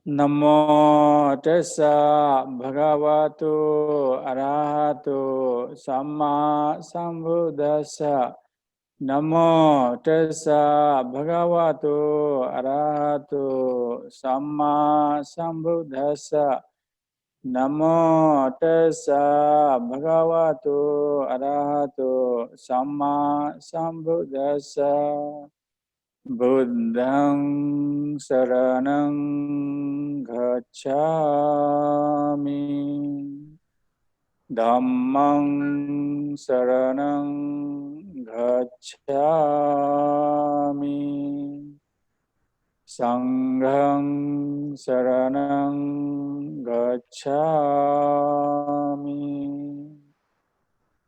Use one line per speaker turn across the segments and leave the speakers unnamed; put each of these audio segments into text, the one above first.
Namo tassa bhagavato arahato samma sambuddhassa. Namo tassa bhagavato arahato samma sambuddhassa. Namo tassa bhagavato arahato samma sambuddhassa. Buddhang saranang gacchami. Dhammang saranang gacchami. Sanghang saranang gacchami.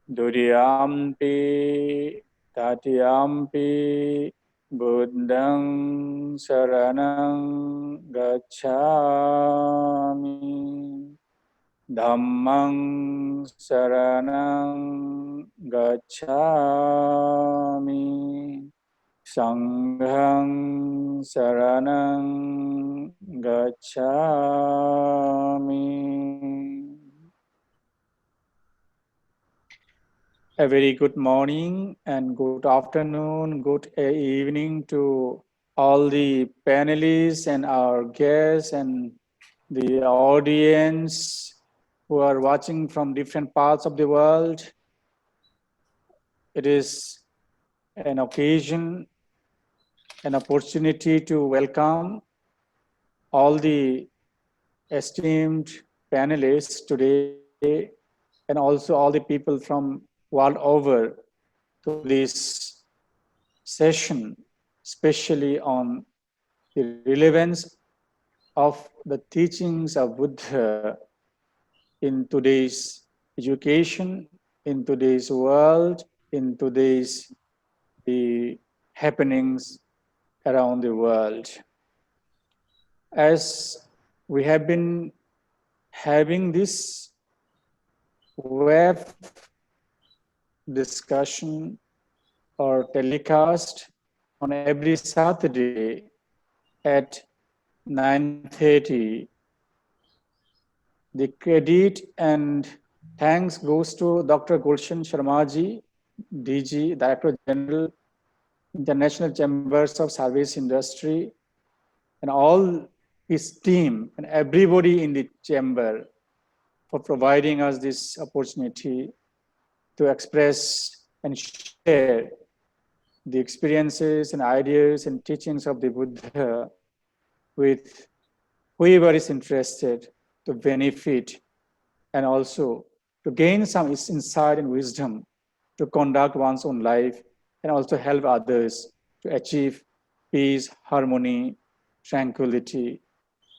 Dudiyampi tatiyampi Buddhang saranang gacchami. Dhammang saranang gacchami. Sanghang saranang gacchami. A very good morning and good afternoon, good evening to all the panelists and our guests and the audience who are watching from different parts of the world. It is an occasion, an opportunity to welcome all the esteemed panelists today and also all the people from world over to this session, especially on the relevance of the teachings of Buddha in today's education, in today's world, in today's the happenings around the world. As we have been having this web discussion or telecast on every Saturday at 9:30. The credit and thanks goes to Dr. Gulshan Sharmaji, DG, Director General, International Chambers of Service Industry, and all his team and everybody in the chamber for providing us this opportunity to express and share the experiences and ideas and teachings of the Buddha with whoever is interested to benefit and also to gain some insight and wisdom to conduct one's own life and also help others to achieve peace, harmony, tranquility,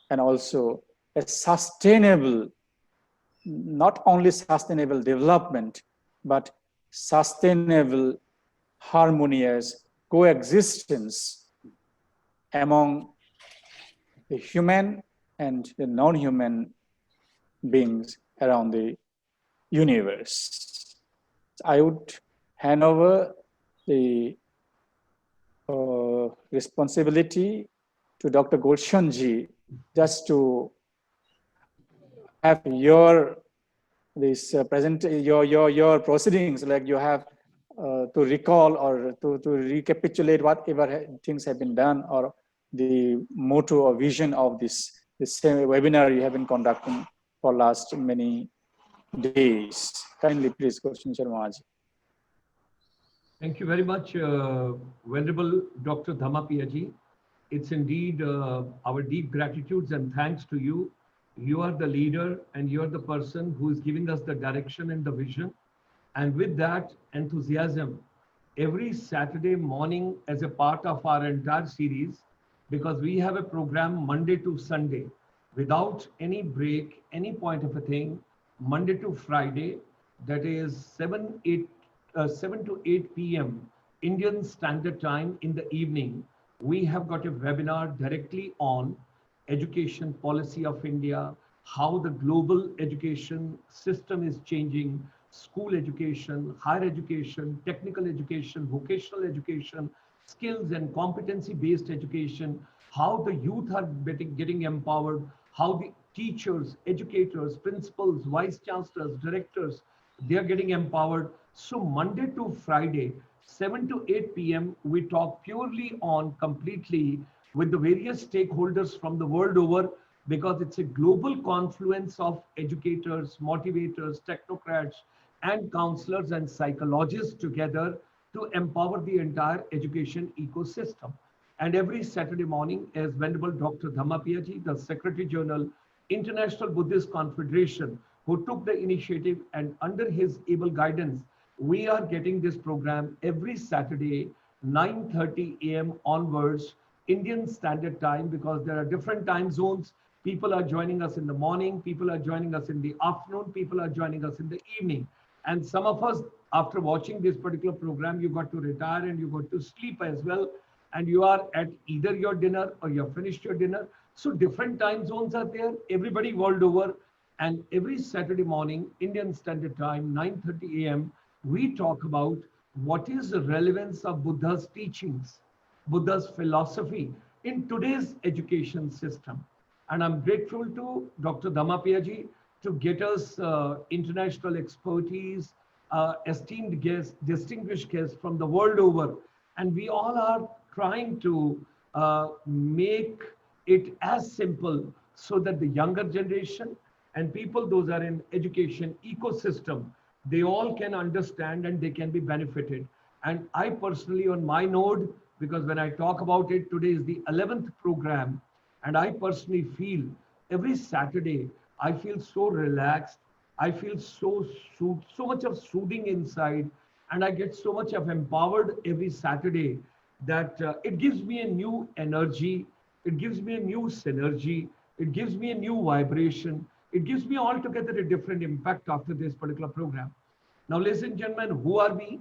and also a sustainable, not only sustainable development, but sustainable, harmonious coexistence among the human and the non-human beings around the universe. I would hand over the responsibility to Dr. Gulshan ji, just to have your proceedings, like you have to recall or to recapitulate whatever things have been done, or the motto or vision of this same webinar you have been conducting for last many days. Kindly, please, Gulshan Sharma ji.
Thank you very much, Venerable Dr. Dhammapiya ji. It's indeed our deep gratitudes and thanks to you. You are the leader and you're the person who is giving us the direction and the vision. And with that enthusiasm, every Saturday morning as a part of our entire series, because we have a program Monday to Sunday, without any break, any point of a thing, Monday to Friday, that is 7 to 8 p.m. Indian Standard Time in the evening, we have got a webinar directly on education policy of India, how the global education system is changing, school education, higher education, technical education, vocational education, skills and competency-based education, how the youth are getting empowered, how the teachers, educators, principals, vice chancellors, directors, they are getting empowered. So Monday to Friday, 7 to 8 p.m., we talk purely on completely with the various stakeholders from the world over, because it's a global confluence of educators, motivators, technocrats, and counselors and psychologists together to empower the entire education ecosystem. And every Saturday morning, as Venerable Dr. Dhammapiya ji, the Secretary General, International Buddhist Confederation, who took the initiative, and under his able guidance, we are getting this program every Saturday, 9:30 a.m. onwards, Indian Standard Time, because there are different time zones. People are joining us in the morning, people are joining us in the afternoon, people are joining us in the evening. And some of us, after watching this particular program, you got to retire and you got to sleep as well. And you are at either your dinner or you have finished your dinner. So different time zones are there, everybody world over. And every Saturday morning, Indian Standard Time, 9:30 a.m., we talk about what is the relevance of Buddha's teachings, Buddha's philosophy in today's education system. And I'm grateful to Dr. Dhammapiya ji to get us international expertise, esteemed guests, distinguished guests from the world over. And we all are trying to make it as simple so that the younger generation and people, those are in education ecosystem, they all can understand and they can be benefited. And I personally on my node, because when I talk about it, today is the 11th program, and I personally feel every Saturday, I feel so relaxed. I feel so much of soothing inside, and I get so much of empowered every Saturday that it gives me a new energy. It gives me a new synergy. It gives me a new vibration. It gives me altogether a different impact after this particular program. Now, ladies and gentlemen, who are we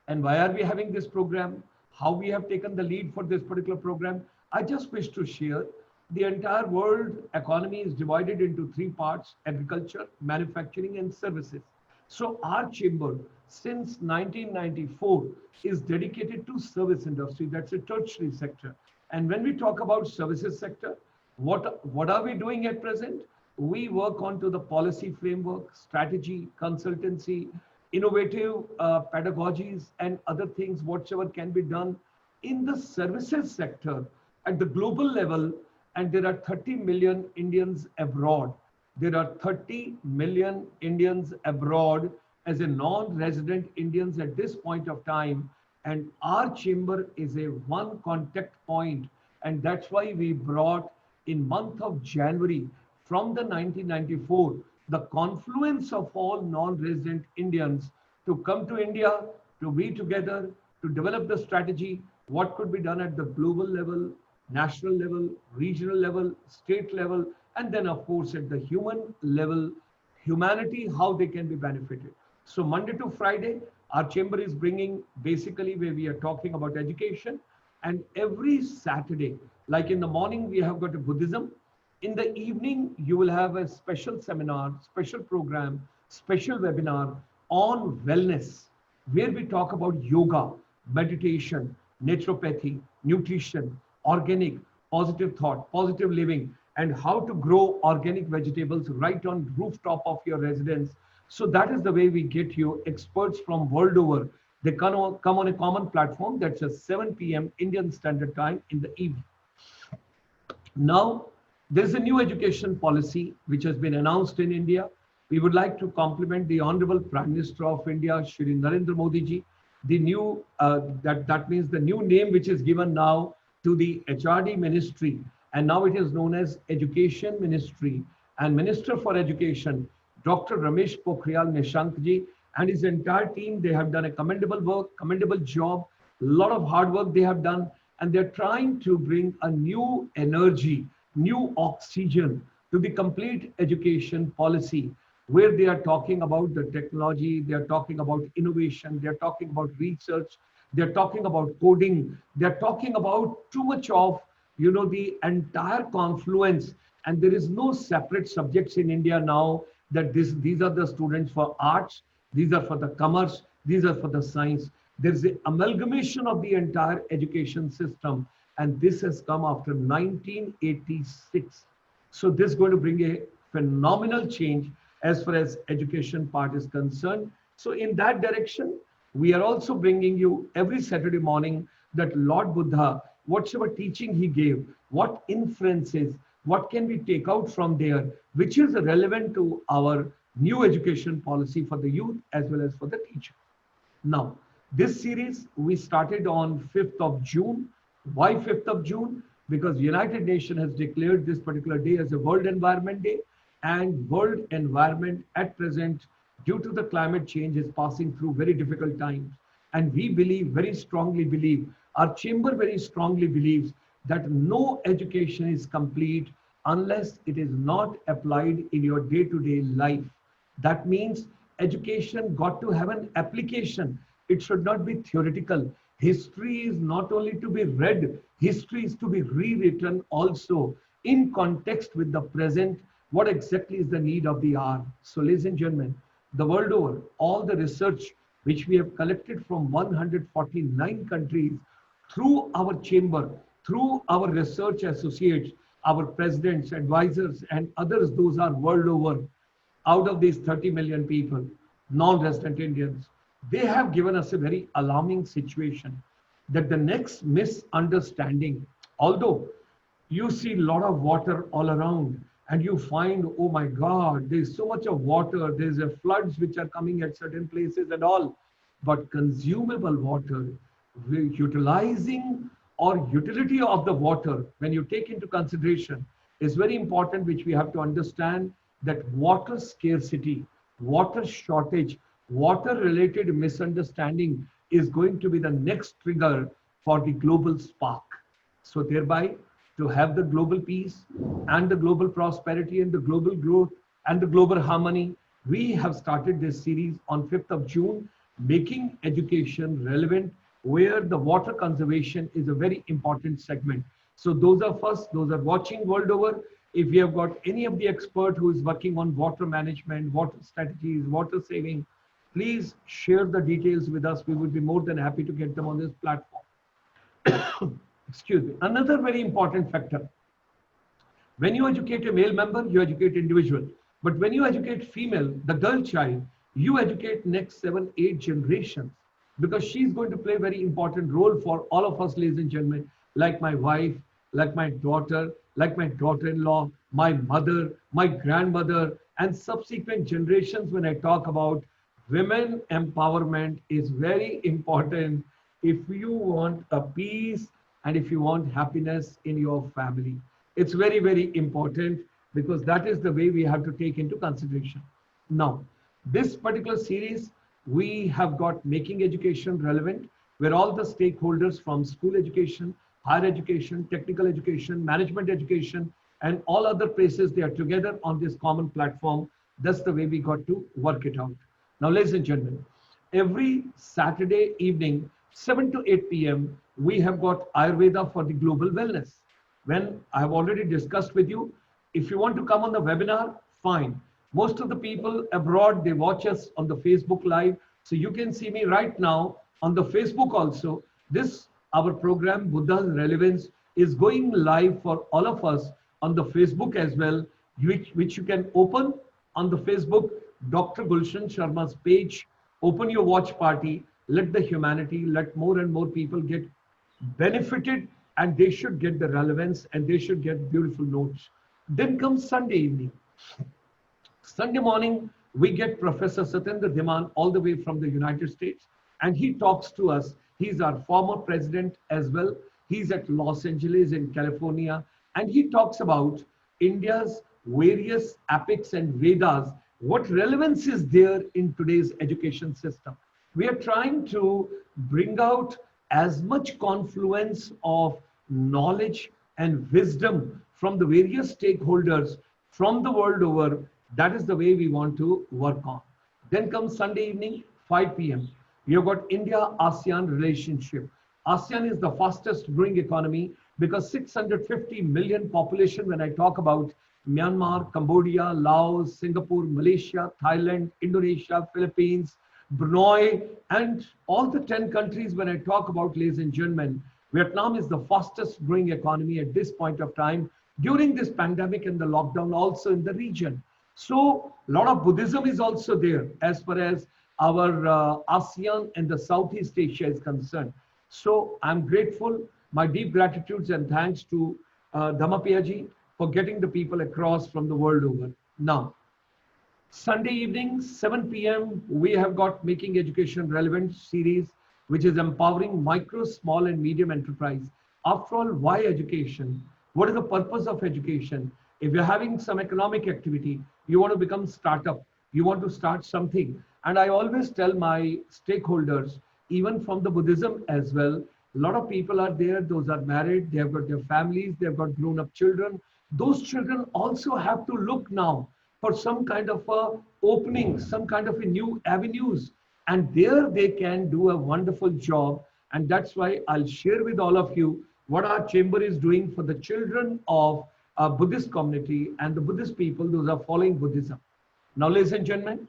and why are we having this program? How we have taken the lead for this particular program? I just wish to share. The entire world economy is divided into three parts: agriculture, manufacturing, and services. So our chamber since 1994 is dedicated to service industry. That's a tertiary sector. And when we talk about services sector, what are we doing at present? We work onto the policy framework, strategy, consultancy, innovative pedagogies, and other things, whatsoever can be done in the services sector at the global level. And there are 30 million Indians abroad. There are 30 million Indians abroad as a non-resident Indians at this point of time. And our chamber is a one contact point. And that's why we brought in month of January from the 1994, the confluence of all non-resident Indians to come to India, to be together, to develop the strategy, what could be done at the global level, national level, regional level, state level, and then of course at the human level, humanity, how they can be benefited. So Monday to Friday, our chamber is bringing basically where we are talking about education. And every Saturday, like in the morning, we have got a Buddhism. In the evening, you will have a special seminar, special program, special webinar on wellness, where we talk about yoga, meditation, naturopathy, nutrition, organic, positive thought, positive living, and how to grow organic vegetables right on rooftop of your residence. So that is the way we get you experts from world over. They come on a common platform. That's at 7 p.m. Indian Standard Time in the evening. Now, there's a new education policy which has been announced in India. We would like to compliment the Honorable Prime Minister of India, Shri Narendra Modi ji. The new, that means the new name which is given now to the HRD ministry, and now it is known as Education Ministry, and Minister for Education, Dr. Ramesh Pokhriyal Nishank ji, and his entire team. They have done a commendable work, commendable job, a lot of hard work they have done, and they're trying to bring a new energy, new oxygen to the complete education policy, where they are talking about the technology, they are talking about innovation, they are talking about research, they're talking about coding, they're talking about too much of, the entire confluence. And there is no separate subjects in India now that these are the students for arts, these are for the commerce, these are for the science. There's an amalgamation of the entire education system. and this has come after 1986. So this is going to bring a phenomenal change as far as education part is concerned. So in that direction, we are also bringing you every Saturday morning that Lord Buddha, whatever teaching he gave, what inferences, what can we take out from there, which is relevant to our new education policy for the youth as well as for the teacher. Now, this series we started on 5th of June. Why 5th of June? Because United Nations has declared this particular day as a World Environment Day, and world environment at present, due to the climate change, is passing through very difficult times. And we believe, very strongly believe, our chamber very strongly believes that no education is complete unless it is not applied in your day-to-day life. That means education got to have an application. It should not be theoretical. History is not only to be read, history is to be rewritten also in context with the present, what exactly is the need of the hour. So ladies and gentlemen, the world over, all the research which we have collected from 149 countries through our chamber, through our research associates, our presidents, advisors, and others, those are world over, out of these 30 million people, non-resident Indians, they have given us a very alarming situation that the next misunderstanding, although you see a lot of water all around and you find, oh my God, there's so much of water, there's a floods which are coming at certain places and all, but consumable water, utilizing or utility of the water, when you take into consideration, is very important, which we have to understand that water scarcity, water shortage, water related misunderstanding is going to be the next trigger for the global spark. So thereby, to have the global peace and the global prosperity and the global growth and the global harmony, we have started this series on 5th of June, making education relevant, where the water conservation is a very important segment. So those of us, those are watching world over, if you have got any of the expert who is working on water management, water strategies, water saving, please share the details with us. We would be more than happy to get them on this platform. Excuse me. Another very important factor. When you educate a male member, you educate individual. But when you educate female, the girl child, you educate next 7, 8 generations, because she's going to play a very important role for all of us, ladies and gentlemen, like my wife, like my daughter, like my daughter-in-law, my mother, my grandmother, and subsequent generations. When I talk about women empowerment is very important if you want a peace and if you want happiness in your family. It's very, very important, because that is the way we have to take into consideration. Now, this particular series, we have got making education relevant, where all the stakeholders from school education, higher education, technical education, management education, and all other places, they are together on this common platform. That's the way we got to work it out. Now, ladies and gentlemen, every Saturday evening, 7 to 8 p.m., we have got Ayurveda for the global wellness. When I have already discussed with you, if you want to come on the webinar, fine. Most of the people abroad, they watch us on the Facebook Live. So you can see me right now on the Facebook also. This, our program, Buddha's Relevance, is going live for all of us on the Facebook as well, which you can open on the Facebook, Dr. Gulshan Sharma's page. Open your watch party. Let the humanity, let more and more people get benefited, and they should get the relevance and they should get beautiful notes. Then comes Sunday evening. Sunday morning, we get Professor Satyendra Dhiman all the way from the United States, and he talks to us. He's our former president as well. He's at Los Angeles in California, and he talks about India's various epics and Vedas, what relevance is there in today's education system. We are trying to bring out as much confluence of knowledge and wisdom from the various stakeholders from the world over. That is the way we want to work on. Then comes Sunday evening, 5 p.m. You've got India-ASEAN relationship. ASEAN is the fastest growing economy, because 650 million population, when I talk about Myanmar, Cambodia, Laos, Singapore, Malaysia, Thailand, Indonesia, Philippines, Brunei, and all the 10 countries, when I talk about, ladies and gentlemen, Vietnam is the fastest growing economy at this point of time during this pandemic and the lockdown also in the region. So a lot of Buddhism is also there as far as our ASEAN and the Southeast Asia is concerned. So I'm grateful, my deep gratitudes and thanks to Dhammapiya ji for getting the people across from the world over. Now, Sunday evening, 7 p.m., we have got Making Education Relevant series, which is empowering micro, small, and medium enterprise. After all, why education? What is the purpose of education? If you're having some economic activity, you want to become startup, you want to start something. And I always tell my stakeholders, even from the Buddhism as well, a lot of people are there, those are married, they have got their families, they have got grown-up children. Those children also have to look now for some kind of a opening, some kind of a new avenues. And there they can do a wonderful job. And that's why I'll share with all of you what our chamber is doing for the children of our Buddhist community and the Buddhist people, those are following Buddhism. Now, ladies and gentlemen,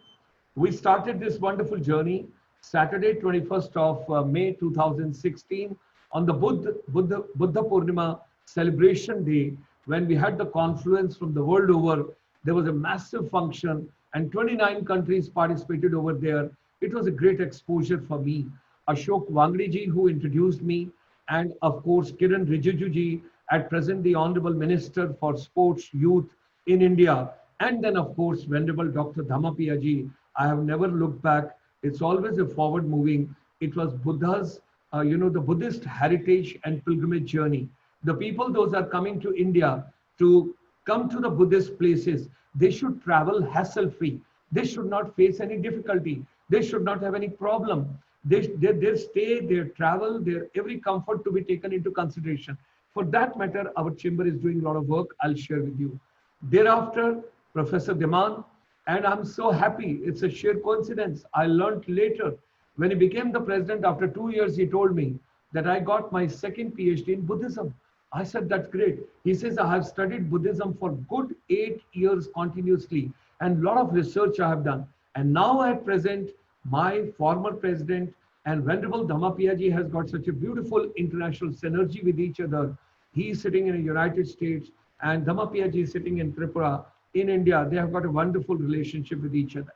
we started this wonderful journey Saturday, 21st of May 2016 on the Buddha Purnima celebration day, when we had the confluence from the world over. There was a massive function and 29 countries participated over there. It was a great exposure for me. Ashok Wangdi ji, who introduced me, and of course Kiran Rijiju ji, at present the Honorable Minister for Sports, Youth in India, and then of course Venerable Dr. Dhammapiya ji. I have never looked back. It's always a forward moving. It was Buddha's, the Buddhist heritage and pilgrimage journey. The people, those are coming to India to come to the Buddhist places, they should travel hassle-free. They should not face any difficulty. They should not have any problem. Their stay, their travel, their every comfort to be taken into consideration. For that matter, our chamber is doing a lot of work. I'll share with you. Thereafter, Professor Deman, and I'm so happy. It's a sheer coincidence. I learned later, when he became the president, after 2 years, he told me that I got my second PhD in Buddhism. I said, that's great. He says, I have studied Buddhism for good 8 years continuously, and a lot of research I have done. And now at present, my former president and Venerable Dhammapiya ji has got such a beautiful international synergy with each other. He is sitting in the United States and Dhammapiya ji is sitting in Tripura. In India, they have got a wonderful relationship with each other.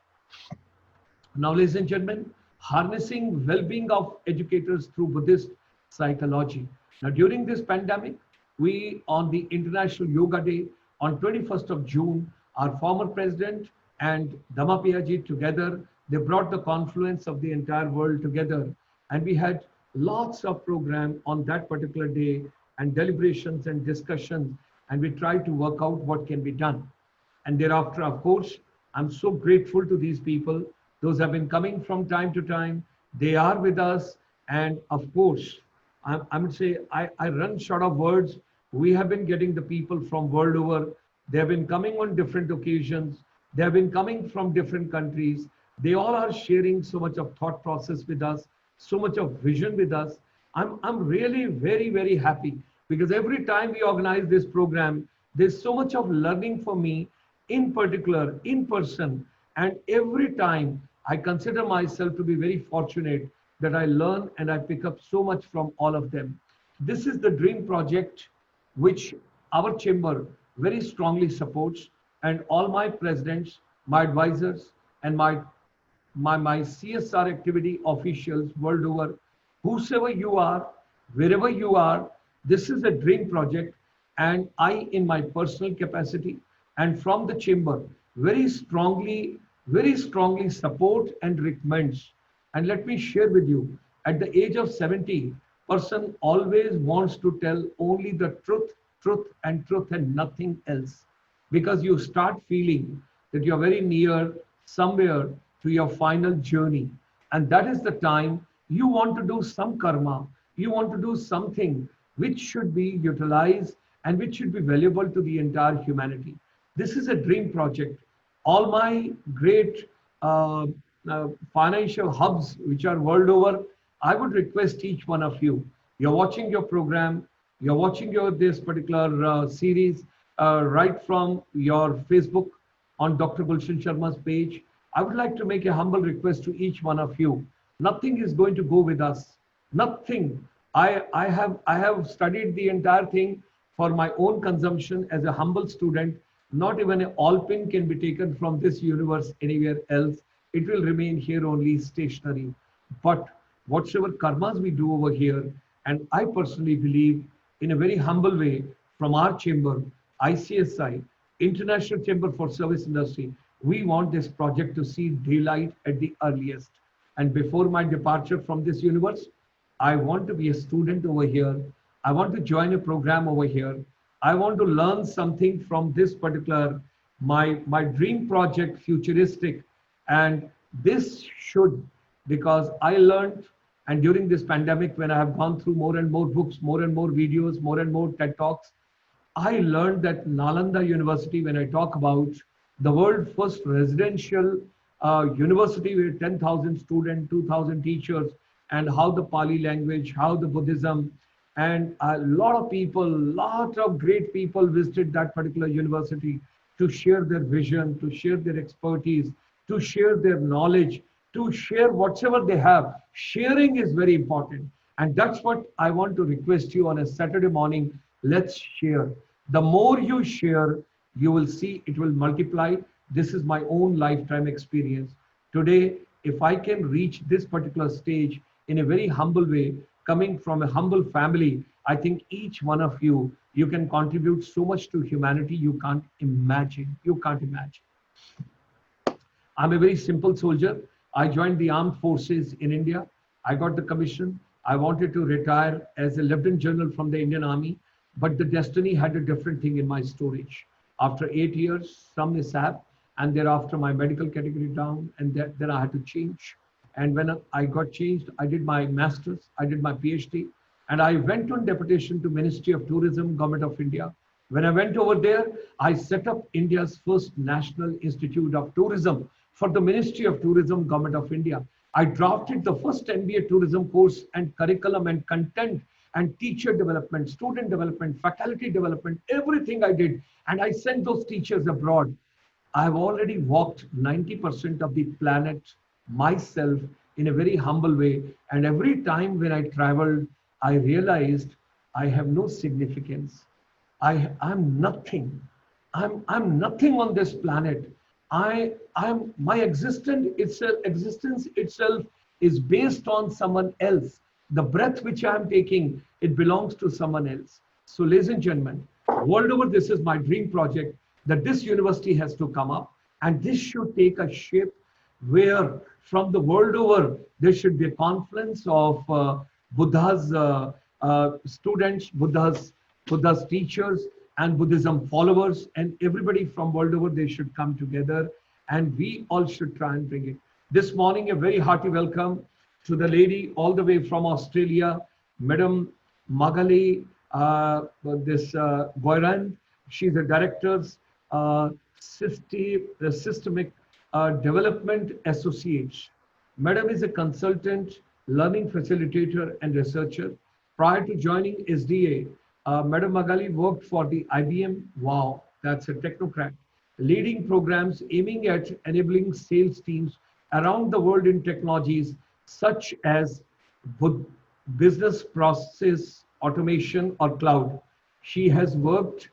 Now, ladies and gentlemen, harnessing well-being of educators through Buddhist psychology. Now, during this pandemic, we, on the International Yoga Day, on 21st of June, our former president and Dhammapiya ji together, they brought the confluence of the entire world together. And we had lots of program on that particular day and deliberations and discussions. And we tried to work out what can be done. And thereafter, of course, I'm so grateful to these people. Those have been coming from time to time. They are with us. And of course, I would say I run short of words. We have been getting the people from world over. They have been coming on different occasions. They have been coming from different countries. They all are sharing so much of thought process with us, so much of vision with us. I'm really very, very happy because every time we organize this program, there's so much of learning for me, in particular, in person. And every time I consider myself to be very fortunate that I learn and I pick up so much from all of them. This is the dream project which our chamber very strongly supports, and all my presidents, my advisors, and my CSR activity officials world over, whosoever you are, wherever you are, this is a dream project. And I, in my personal capacity and from the chamber, very strongly support and recommends. And let me share with you, at the age of 70, person always wants to tell only the truth, and nothing else. Because you start feeling that you're very near somewhere to your final journey. And that is the time you want to do some karma. You want to do something which should be utilized and which should be valuable to the entire humanity. This is a dream project. All my great financial hubs which are world over, I would request each one of you, you're watching your program, you're watching this particular series right from your Facebook on Dr. Gulshan Sharma's page. I would like to make a humble request to each one of you. Nothing is going to go with us. Nothing I have studied the entire thing for my own consumption as a humble student. Not even an all pin can be taken from this universe anywhere else. It will remain here only stationary. But whatsoever karmas we do over here, and I personally believe in a very humble way from our chamber, ICSI, International Chamber for Service Industry, we want this project to see daylight at the earliest. And before my departure from this universe, I want to be a student over here. I want to join a program over here. I want to learn something from this particular, my dream project, futuristic. And this should, because I learned, and during this pandemic, when I have gone through more and more books, more and more videos, more and more TED Talks, I learned that Nalanda University, when I talk about the world's first residential university with 10,000 students, 2,000 teachers, and how the Pali language, how the Buddhism, and a lot of great people visited that particular university to share their vision, to share their expertise, to share their knowledge, to share whatever they have. Sharing is very important. And that's what I want to request you on a Saturday morning. Let's share. The more you share, you will see it will multiply. This is my own lifetime experience. Today, if I can reach this particular stage in a very humble way, coming from a humble family, I think each one of you, you can contribute so much to humanity you can't imagine. You can't imagine. I'm a very simple soldier. I joined the armed forces in India. I got the commission. I wanted to retire as a lieutenant general from the Indian Army, but the destiny had a different thing in my storage. After 8 years, some mishap, and thereafter my medical category down, and then I had to change. And when I got changed, I did my master's, I did my PhD, and I went on deputation to Ministry of Tourism, Government of India. When I went over there, I set up India's first National Institute of Tourism for the Ministry of Tourism, Government of India. I drafted the first MBA tourism course and curriculum and content and teacher development, student development, faculty development, everything I did. And I sent those teachers abroad. I've already walked 90% of the planet myself in a very humble way. And every time when I traveled, I realized I have no significance. I'm nothing. I'm nothing on this planet. My existence itself is based on someone else. The breath which I'm taking, it belongs to someone else. So ladies and gentlemen, world over, this is my dream project, that this university has to come up, and this should take a shape where from the world over, there should be a conference of Buddha's students, Buddha's teachers, and Buddhism followers, and everybody from world over, they should come together, and we all should try and bring it. This morning, a very hearty welcome to the lady all the way from Australia, Madam Magali, Goirand. She's a director's systemic development associate. Madam is a consultant, learning facilitator, and researcher. Prior to joining SDA, Madam Magali worked for the IBM. Wow, that's a technocrat. Leading programs aiming at enabling sales teams around the world in technologies such as business process automation or cloud. She has worked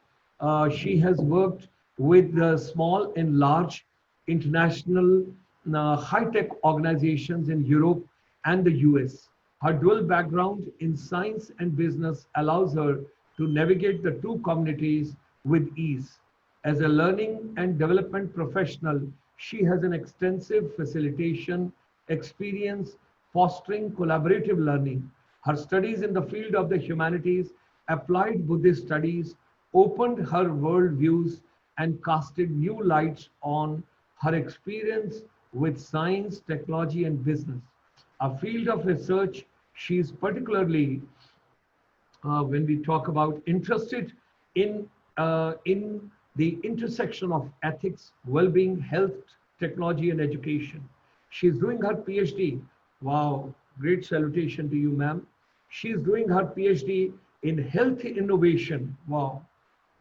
with small and large international high-tech organizations in Europe and the US. Her dual background in science and business allows her to navigate the two communities with ease. As a learning and development professional, she has an extensive facilitation experience fostering collaborative learning. Her studies in the field of the humanities, applied Buddhist studies, opened her worldviews and casted new lights on her experience with science, technology, and business. A field of research she is particularly, when we talk about, interested in the intersection of ethics, well-being, health, technology, and education. She's doing her PhD. Wow, great salutation to you, ma'am. She's doing her PhD in health innovation. Wow.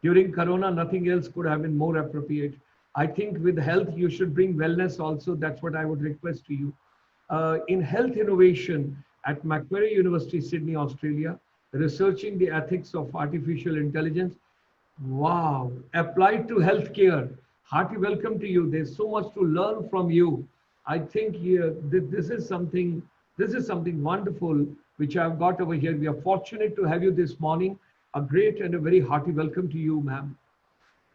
During Corona, nothing else could have been more appropriate. I think with health, you should bring wellness also. That's what I would request to you. In health innovation at Macquarie University, Sydney, Australia, researching the ethics of artificial intelligence. Wow, applied to healthcare. Hearty welcome to you. There's so much to learn from you. I think this is something wonderful which I've got over here. We are fortunate to have you this morning. A great and a very hearty welcome to you, ma'am.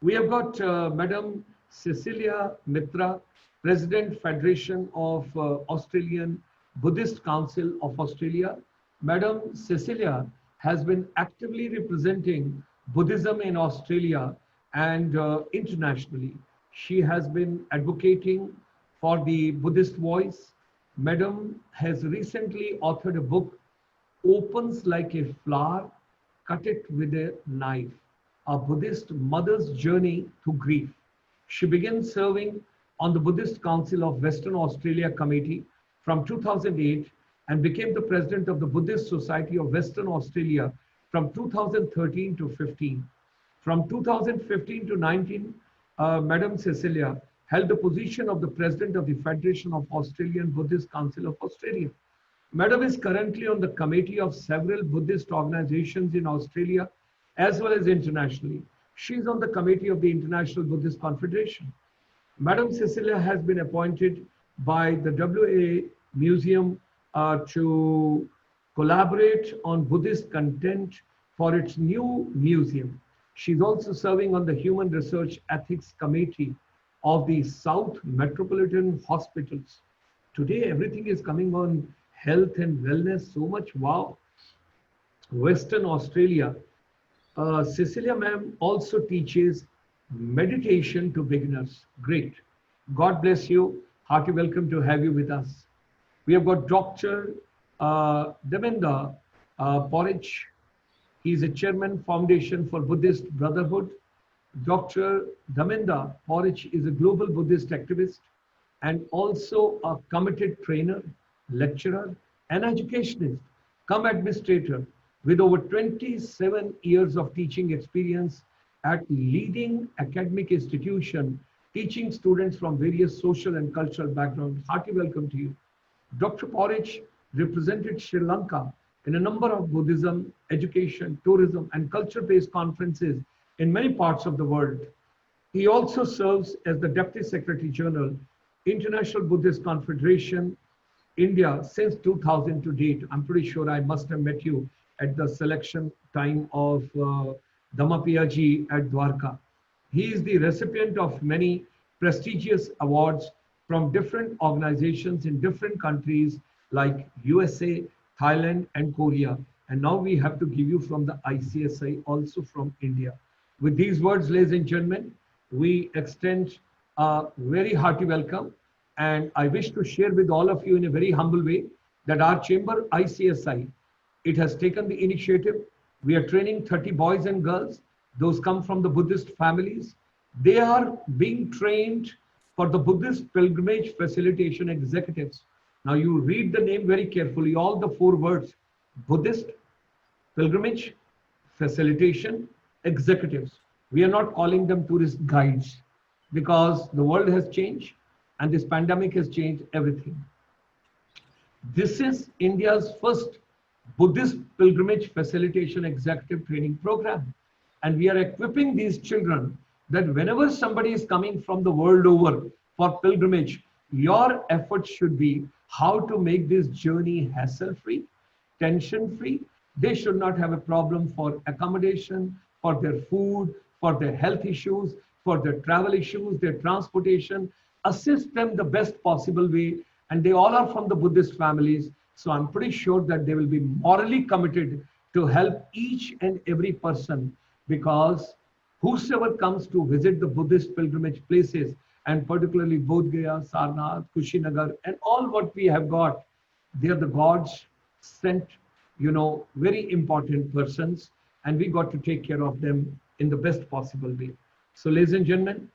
We have got Madam Cecilia Mitra, President Federation of Australian Buddhist Council of Australia. Madam Cecilia has been actively representing Buddhism in Australia and internationally. She has been advocating for the Buddhist voice. Madam has recently authored a book, Opens Like a Flower, Cut It with a Knife, a Buddhist mother's journey to grief. She began serving on the Buddhist Council of Western Australia Committee from 2008 and became the president of the Buddhist Society of Western Australia from 2013 to 15. From 2015 to 19, Madam Cecilia held the position of the president of the Federation of Australian Buddhist Council of Australia. Madam is currently on the committee of several Buddhist organizations in Australia as well as internationally. She is on the committee of the International Buddhist Confederation. Madam Cecilia has been appointed by the WA Museum to collaborate on Buddhist content for its new museum. She's also serving on the Human Research Ethics Committee of the South Metropolitan Hospitals. Today, everything is coming on health and wellness, so much. Wow. Western Australia. Cecilia ma'am also teaches meditation to beginners. Great. God bless you. Hearty welcome to have you with us. We have got Dr. Damenda Porage. He is a Chairman Foundation for Bddist Brotherhood. Dr. Damenda Porage is a global Buddhist activist and also a committed trainer, lecturer, and educationist, cum administrator with over 27 years of teaching experience at leading academic institution, teaching students from various social and cultural backgrounds. Hearty welcome to you. Dr. Porage represented Sri Lanka in a number of Buddhism, education, tourism, and culture-based conferences in many parts of the world. He also serves as the Deputy Secretary General, International Buddhist Confederation, India, since 2000 to date. I'm pretty sure I must have met you at the selection time of Dhammapiya ji at Dwarka. He is the recipient of many prestigious awards from different organizations in different countries like USA, Thailand, and Korea. And now we have to give you from the ICSI, also from India. With these words, ladies and gentlemen, we extend a very hearty welcome. And I wish to share with all of you in a very humble way that our chamber ICSI, it has taken the initiative. We are training 30 boys and girls. Those come from the Buddhist families. They are being trained for the Buddhist pilgrimage facilitation executives. Now you read the name very carefully, all the 4 words: Buddhist, pilgrimage, facilitation, executives. We are not calling them tourist guides because the world has changed and this pandemic has changed everything. This is India's first Buddhist pilgrimage facilitation executive training program. And we are equipping these children that whenever somebody is coming from the world over for pilgrimage, your effort should be how to make this journey hassle-free, tension-free. They should not have a problem for accommodation, for their food, for their health issues, for their travel issues, their transportation. Assist them the best possible way. And they all are from the Buddhist families. So I'm pretty sure that they will be morally committed to help each and every person, because whosoever comes to visit the Buddhist pilgrimage places, and particularly Bodh Gaya, Sarnath, Kushinagar, and all what we have got, they are the God's sent, very important persons, and we got to take care of them in the best possible way. So ladies and gentlemen,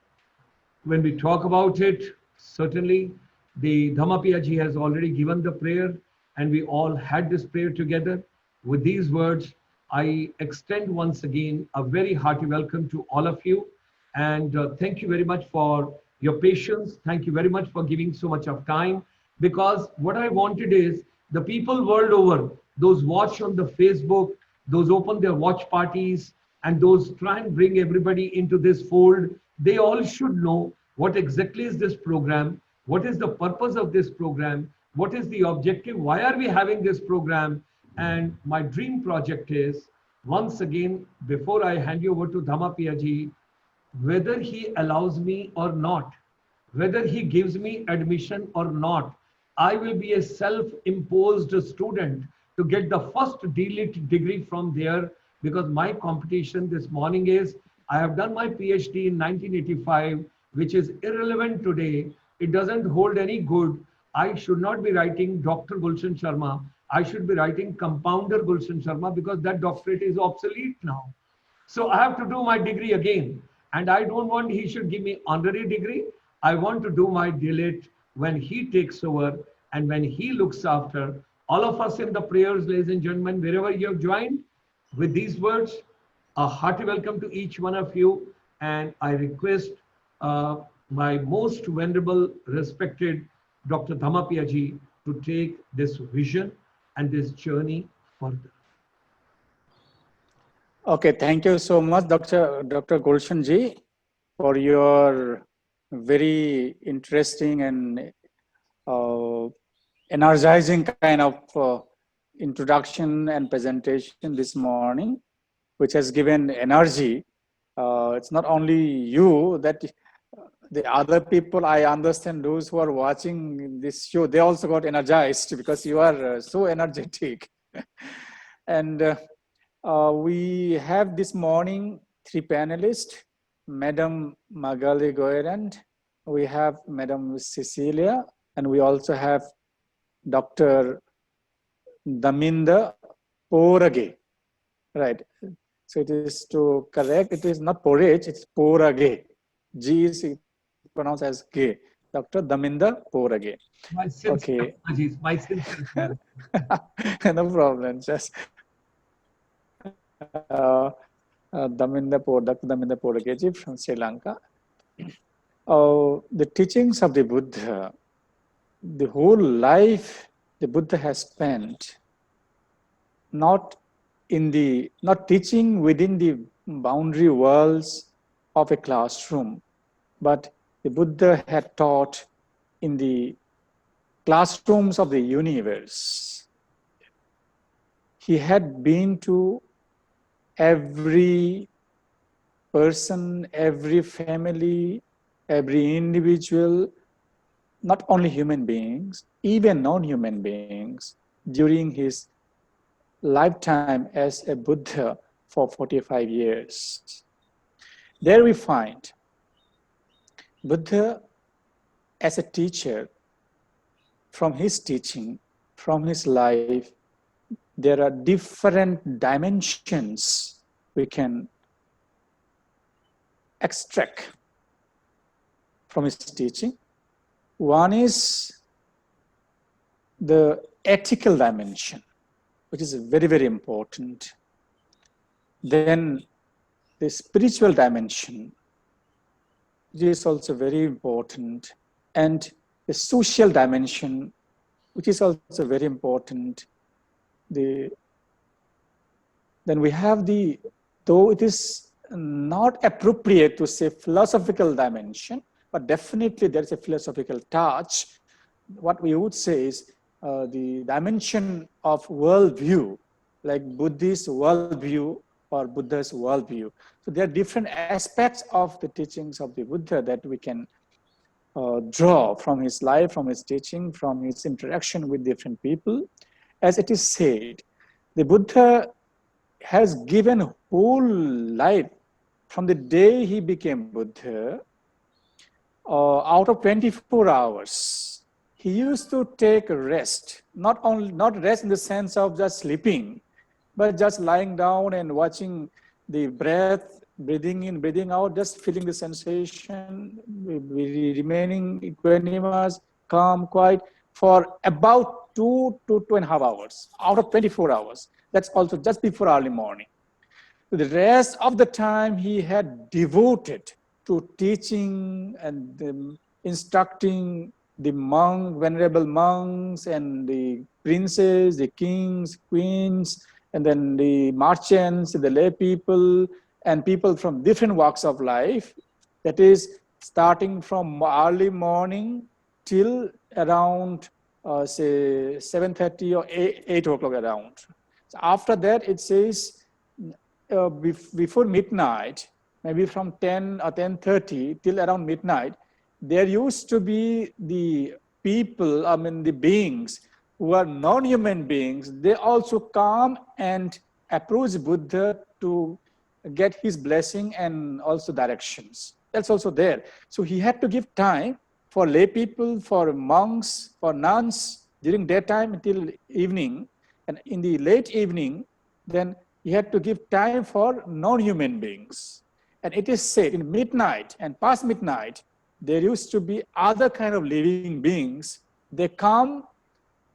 when we talk about it, certainly the Dhammapiya ji has already given the prayer, and we all had this prayer together. With these words, I extend once again a very hearty welcome to all of you. And thank you very much for your patience. Thank you very much for giving so much of time. Because what I wanted is The people world over, those watch on the Facebook, those open their watch parties, and those try and bring everybody into this fold, they all should know what exactly is this program, what is the purpose of this program, what is the objective, why are we having this program. And my dream project is, once again, before I hand you over to Dhammapiya ji, whether he allows me or not, whether he gives me admission or not, I will be a self-imposed student to get the first DLit degree from there, because my competition this morning is, I have done my PhD in 1985, which is irrelevant today. It doesn't hold any good. I should not be writing Dr. Gulshan Sharma. I should be writing compounder Gulshan Sharma, because that doctorate is obsolete now. So I have to do my degree again. And I don't want he should give me honorary degree. I want to do my DLit when he takes over and when he looks after all of us in the prayers, ladies and gentlemen, wherever you have joined. With these words, a hearty welcome to each one of you. And I request my most venerable, respected Dr. Dhammapiya ji to take this vision and this journey further.
Okay, thank you so much, Dr. Gulshan ji, for your very interesting and energizing kind of introduction and presentation this morning, which has given energy. It's not only you, that the other people, I understand those who are watching this show, they also got energized because you are so energetic. And we have this morning 3 panelists, Madam Magali Goirand, we have Madam Cecilia, and we also have Dr. Damenda Porage, right? So it is to correct, it is not Porage, it's Porage. G is pronounced as G. Dr. Damenda Porage.
My sincere apologies, my sincere apologies.
No problem, just Dr. Damenda Porage from Sri Lanka. The teachings of the Buddha, the whole life the Buddha has spent not teaching within the boundary walls of a classroom, but the Buddha had taught in the classrooms of the universe. He had been to every person, every family, every individual, not only human beings, even non-human beings, during his lifetime as a Buddha for 45 years. There we find Buddha as a teacher. From his teaching, from his life, there are different dimensions we can extract from his teaching. One is the ethical dimension, which is very, very important. Then the spiritual dimension, which is also very important. And the social dimension, which is also very important. Then we have though it is not appropriate to say philosophical dimension, but definitely there is a philosophical touch. What we would say is the dimension of worldview, like Buddhist worldview or Buddha's worldview. So there are different aspects of the teachings of the Buddha that we can draw from his life, from his teaching, from his interaction with different people. As it is said, the Buddha has given whole life from the day he became Buddha. Out of 24 hours, he used to take a rest, not rest in the sense of just sleeping, but just lying down and watching the breath, breathing in, breathing out, just feeling the sensation, remaining equanimous, calm, quiet, for about 2 to 2.5 hours out of 24 hours. That's also just before early morning. The rest of the time he had devoted to teaching and instructing the venerable monks and the princes, the kings, queens, and then the merchants, the lay people, and people from different walks of life. That is starting from early morning till around say 7:30 or 8 o'clock around. So after that, it says before midnight, maybe from 10 or 10:30 till around midnight, there used to be the people, I mean the beings who are non-human beings. They also come and approach Buddha to get his blessing and also directions. That's also there. So he had to give time for lay people, for monks, for nuns during daytime until evening. And in the late evening, then he had to give time for non-human beings. And it is said in midnight and past midnight, there used to be other kind of living beings. They come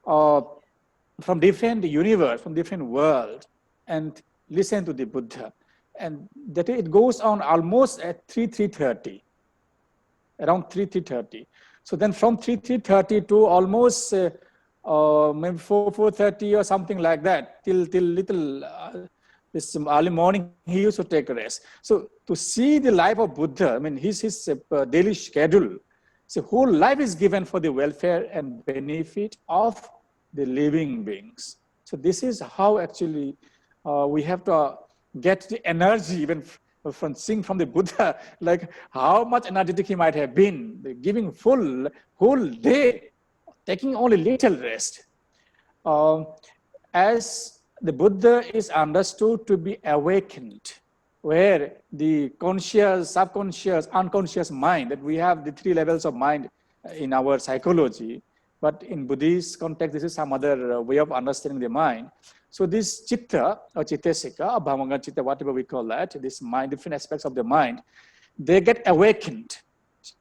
from different universe, from different world, and listen to the Buddha. And that it goes on almost at 3:30, around 3:30. So then from 3:30 to almost maybe 4:30 or something like that, till little this early morning, he used to take a rest. So to see the life of Buddha, I mean, his daily schedule, so whole life is given for the welfare and benefit of the living beings. So this is how actually we have to get the energy even from seeing from the Buddha, like how much energetic he might have been, giving whole day, taking only little rest. As the Buddha is understood to be awakened, where the conscious, subconscious, unconscious mind, that we have the 3 levels of mind in our psychology, but in Buddhist context, this is some other way of understanding the mind. So this chitta or chittesika, or bhamanga chitta, whatever we call that, this mind, different aspects of the mind, they get awakened.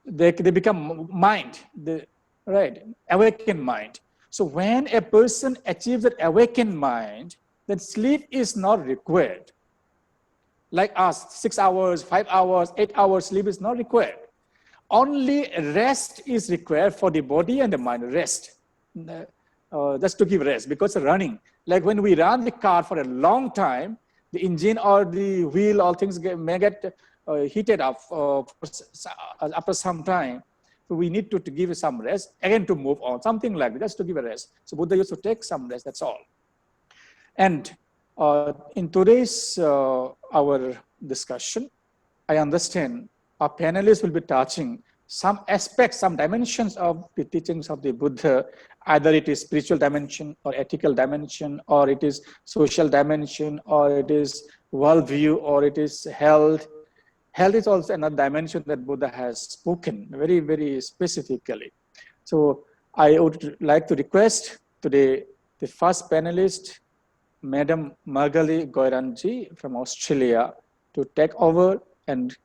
They become mind, right? Awakened mind. So when a person achieves that awakened mind, then sleep is not required. Like us, 6 hours, 5 hours, 8 hours sleep is not required. Only rest is required for the body and the mind. Rest, just to give rest, because running, like when we run the car for a long time, the engine or the wheel, all things may get heated up after some time. So we need to give some rest, again to move on, something like that, just to give a rest. So Buddha used to take some rest, that's all. And in today's our discussion, I understand our panelists will be touching some aspects, some dimensions of the teachings of the Buddha. Either it is spiritual dimension or ethical dimension, or it is social dimension, or it is worldview, or it is health. Health is also another dimension that Buddha has spoken very, very specifically. So I would like to request today the first panelist, Madam Magali Goirand ji from Australia, to take over and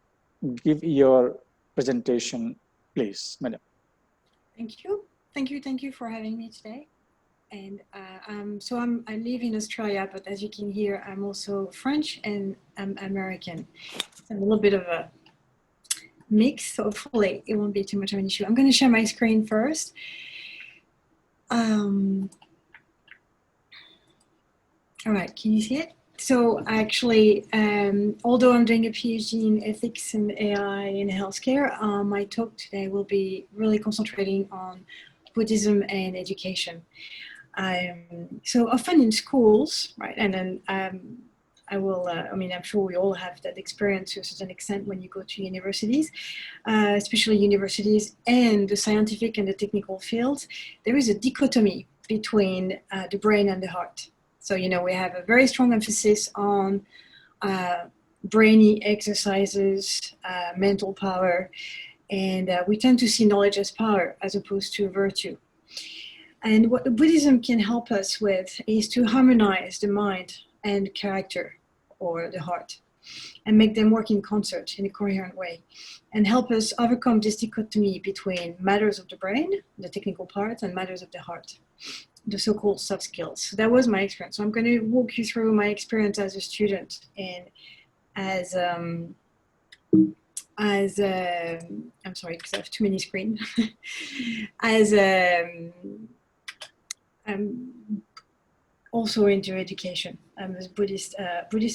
give your presentation, please, Madam.
Thank you. Thank you for having me today. And I live in Australia, but as you can hear, I'm also French and I'm American. So a little bit of a mix, so hopefully it won't be too much of an issue. I'm going to share my screen first. All right, can you see it? So actually, although I'm doing a PhD in ethics and AI in healthcare, my talk today will be really concentrating on Buddhism and education. So often in schools, right, and then I'm sure we all have that experience to a certain extent when you go to universities, especially universities and the scientific and the technical fields, there is a dichotomy between the brain and the heart. So, we have a very strong emphasis on brainy exercises, mental power, and we tend to see knowledge as power as opposed to virtue. And what the Buddhism can help us with is to harmonize the mind and character, or the heart, and make them work in concert in a coherent way, and help us overcome this dichotomy between matters of the brain, the technical parts, and matters of the heart, the so-called soft skills. So that was my experience. So I'm going to walk you through my experience as a student and as as I'm sorry because I have too many screens, as also into education. I'm a Buddhist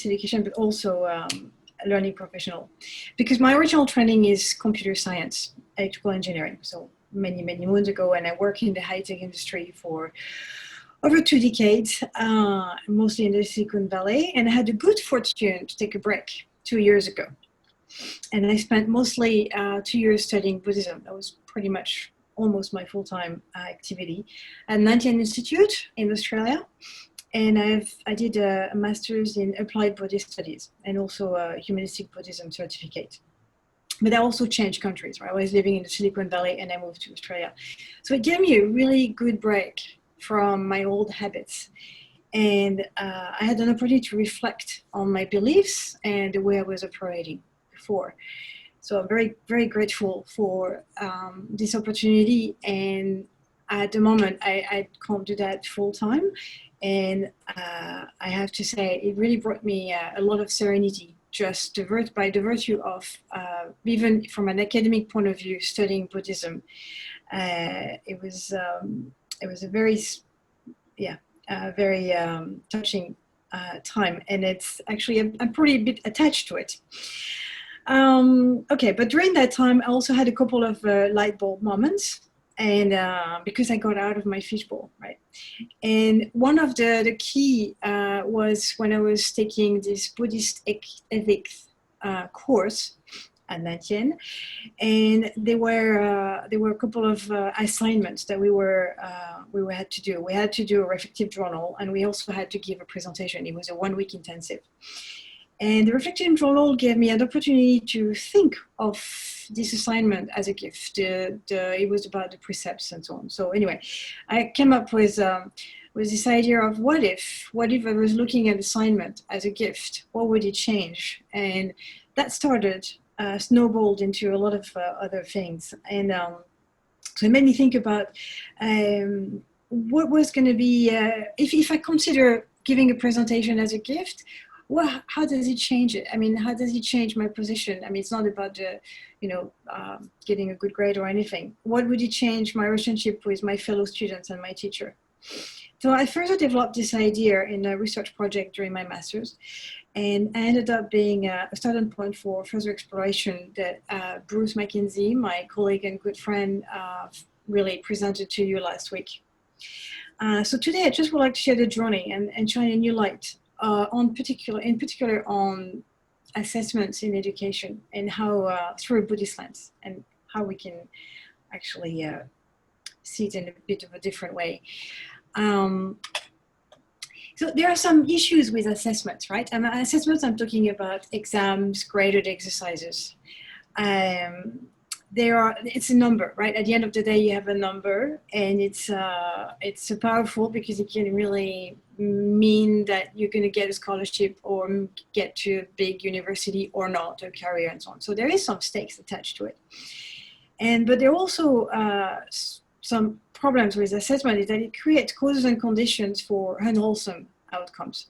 education, but also a learning professional, because my original training is computer science, electrical engineering. So many moons ago, and I worked in the high-tech industry for over 2 decades, mostly in the Silicon Valley, and I had the good fortune to take a break 2 years ago. And I spent mostly 2 years studying Buddhism. That was pretty much almost my full-time activity at Nantian Institute in Australia. And I did a master's in applied Buddhist studies and also a humanistic Buddhism certificate. But I also changed countries, right? I was living in the Silicon Valley and I moved to Australia. So it gave me a really good break from my old habits. And I had an opportunity to reflect on my beliefs and the way I was operating before. So I'm very, very grateful for this opportunity. And at the moment, I can't do that full time. And I have to say, it really brought me a lot of serenity, just by the virtue of, even from an academic point of view, studying Buddhism. It was a very, very touching time. And it's actually, I'm pretty a bit attached to it. Okay, but during that time, I also had a couple of light bulb moments. And because I got out of my fishbowl, right? And one of the key was when I was taking this Buddhist ethics course at Nantian, and there were a couple of assignments that we had to do. We had to do a reflective journal, and we also had to give a presentation. It was a 1-week intensive. And the reflective journal gave me an opportunity to think of this assignment as a gift. It was about the precepts and so on. So anyway, I came up with this idea of what if I was looking at assignment as a gift? What would it change? And that started, snowballed into a lot of other things. And so it made me think about what was going to be, if I consider giving a presentation as a gift, well, how does it change it? I mean, how does it change my position? I mean, it's not about getting a good grade or anything. What would it change my relationship with my fellow students and my teacher? So I further developed this idea in a research project during my master's, and I ended up being a starting point for further exploration that Bruce McKenzie, my colleague and good friend, really presented to you last week. So today I just would like to share the journey and shine a new light in particular on assessments in education and how through a Buddhist lens, and how we can actually see it in a bit of a different way. So there are some issues with assessments, right? And assessments, I'm talking about exams, graded exercises. It's a number, right? At the end of the day, you have a number, and it's powerful because it can really mean that you're going to get a scholarship or get to a big university or not, a career and so on. So there is some stakes attached to it. But there are also some problems with assessment is that it creates causes and conditions for unwholesome outcomes.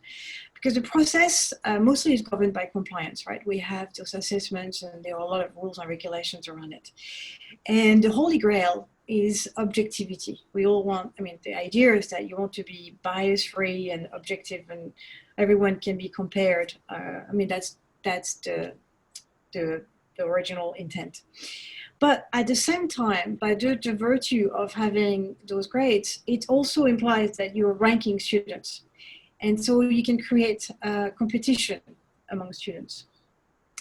Because the process mostly is governed by compliance, right? We have those assessments and there are a lot of rules and regulations around it. And the holy grail is objectivity. We all want, I mean, the idea is that you want to be bias-free and objective and everyone can be compared. I mean, that's the original intent. But at the same time, by the virtue of having those grades, it also implies that you're ranking students. And so you can create competition among students.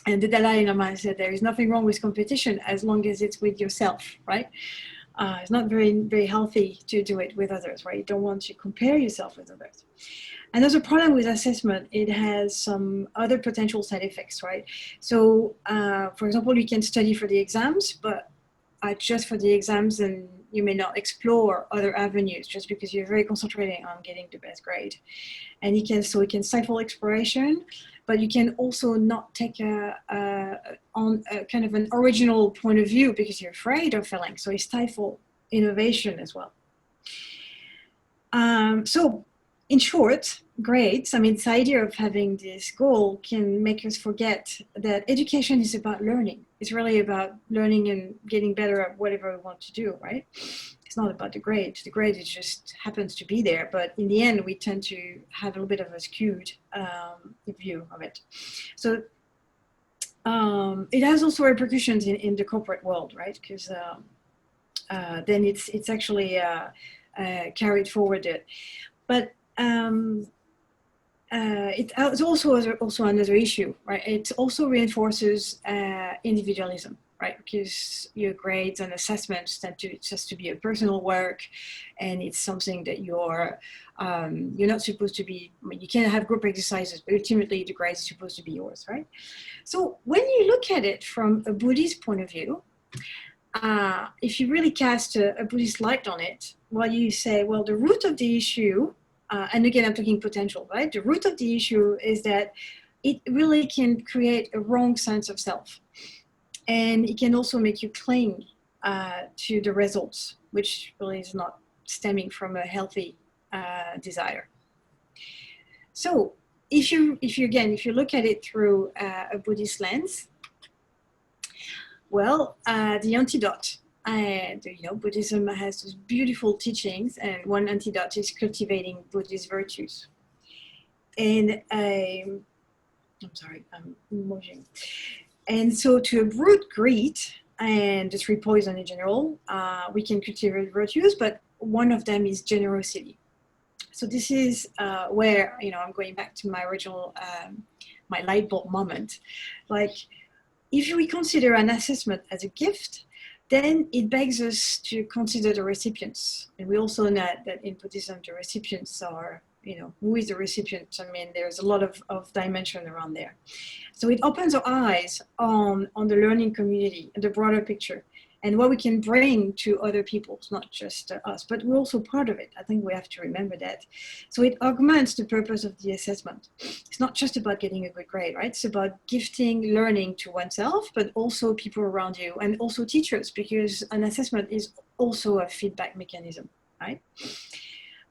And the Dalai Lama said there is nothing wrong with competition as long as it's with yourself, right? It's not very, very healthy to do it with others, right? You don't want to compare yourself with others. And there's a problem with assessment. It has some other potential side effects, right? So, for example, you can study for the exams, but just for the exams, and you may not explore other avenues just because you're very concentrating on getting the best grade. And it can stifle exploration, but you can also not take on a kind of an original point of view because you're afraid of failing. So you stifle innovation as well. So in short, grades, I mean, this idea of having this goal can make us forget that education is about learning. It's really about learning and getting better at whatever we want to do, right? It's not about the grade. The grade, it just happens to be there. But in the end, we tend to have a little bit of a skewed view of it. So it has also repercussions in the corporate world, right? Because then it's actually carried forward. But it's also another issue, right? It also reinforces individualism, right? Because your grades and assessments tend to just to be a personal work, and it's something that you're not supposed to be. I mean, you can have group exercises, but ultimately the grades are supposed to be yours, right? So when you look at it from a Buddhist point of view, if you really cast a Buddhist light on it, well, you say, well, the root of the issue. And again, I'm talking potential, right? The root of the issue is that it really can create a wrong sense of self. And it can also make you cling to the results, which really is not stemming from a healthy desire. So if you look at it through a Buddhist lens, well, the antidote. And Buddhism has those beautiful teachings, and one antidote is cultivating Buddhist virtues. And I'm sorry, I'm moving. And so to uproot greed and the 3 poisons in general, we can cultivate virtues, but one of them is generosity. So this is where I'm going back to my original my light bulb moment. Like, if we consider an assessment as a gift, then it begs us to consider the recipients. And we also know that in Buddhism, the recipients are, who is the recipient? I mean, there's a lot of dimension around there. So it opens our eyes on the learning community and the broader picture and what we can bring to other people. It's not just us, but we're also part of it. I think we have to remember that. So it augments the purpose of the assessment. It's not just about getting a good grade, right? It's about gifting learning to oneself, but also people around you and also teachers, because an assessment is also a feedback mechanism, right?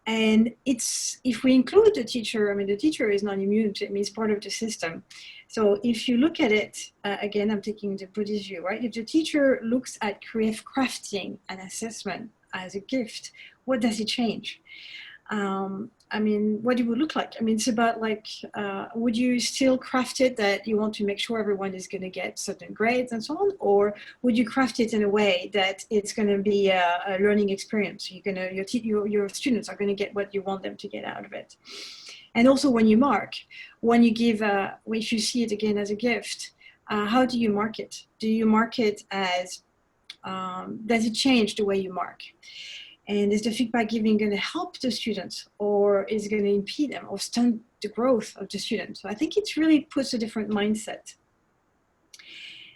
And if we include the teacher, I mean, the teacher is not immune to it, I mean, it's part of the system. So if you look at it, again, I'm taking the Buddhist view, right? If the teacher looks at crafting an assessment as a gift, what does it change? I mean, what it would look like? I mean, it's about like, would you still craft it that you want to make sure everyone is going to get certain grades and so on? Or would you craft it in a way that it's going to be a learning experience? You're going to, your students are going to get what you want them to get out of it. And also when you mark, when you give, if you see it again as a gift, how do you mark it? Do you mark it as, does it change the way you mark? And is the feedback giving going to help the students, or is it going to impede them or stunt the growth of the students? So I think it really puts a different mindset.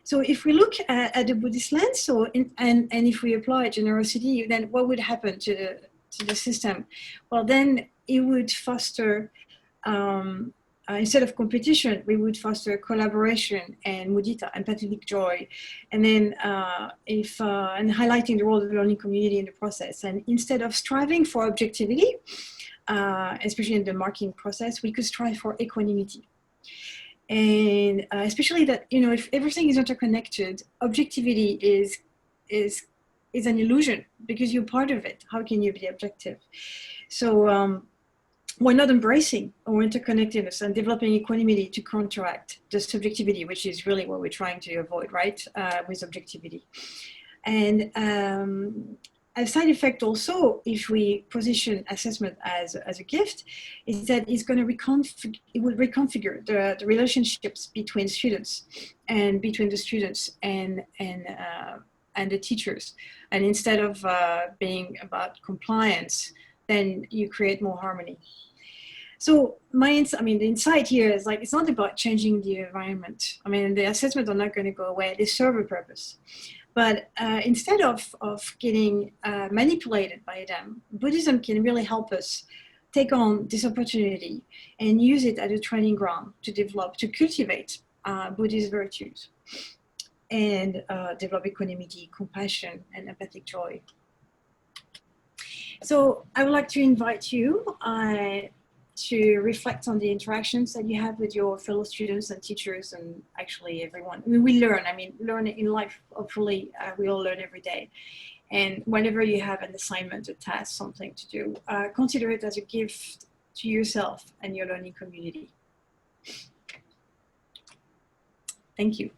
So if we look at the Buddhist lens, and if we apply generosity, then what would happen to the system? Well, then it would foster, instead of competition, we would foster collaboration and mudita, empathetic joy, and then and highlighting the role of the learning community in the process. And instead of striving for objectivity, especially in the marking process, we could strive for equanimity. And especially that, if everything is interconnected, objectivity is an illusion because you're part of it. How can you be objective? So we're not embracing our interconnectedness and developing equanimity to counteract the subjectivity, which is really what we're trying to avoid, right, with objectivity. And a side effect also, if we position assessment as a gift, is that it will reconfigure the relationships between students and between the students and the teachers. And instead of being about compliance, then you create more harmony. So the insight here is like, it's not about changing the environment. I mean, the assessments are not going to go away. They serve a purpose. But instead of getting manipulated by them, Buddhism can really help us take on this opportunity and use it as a training ground to cultivate Buddhist virtues and develop equanimity, compassion, and empathic joy. So I would like to invite you to reflect on the interactions that you have with your fellow students and teachers and actually everyone. I mean, we learn. I mean, learn in life. Hopefully, we all learn every day. And whenever you have an assignment, a task, something to do, consider it as a gift to yourself and your learning community. Thank you.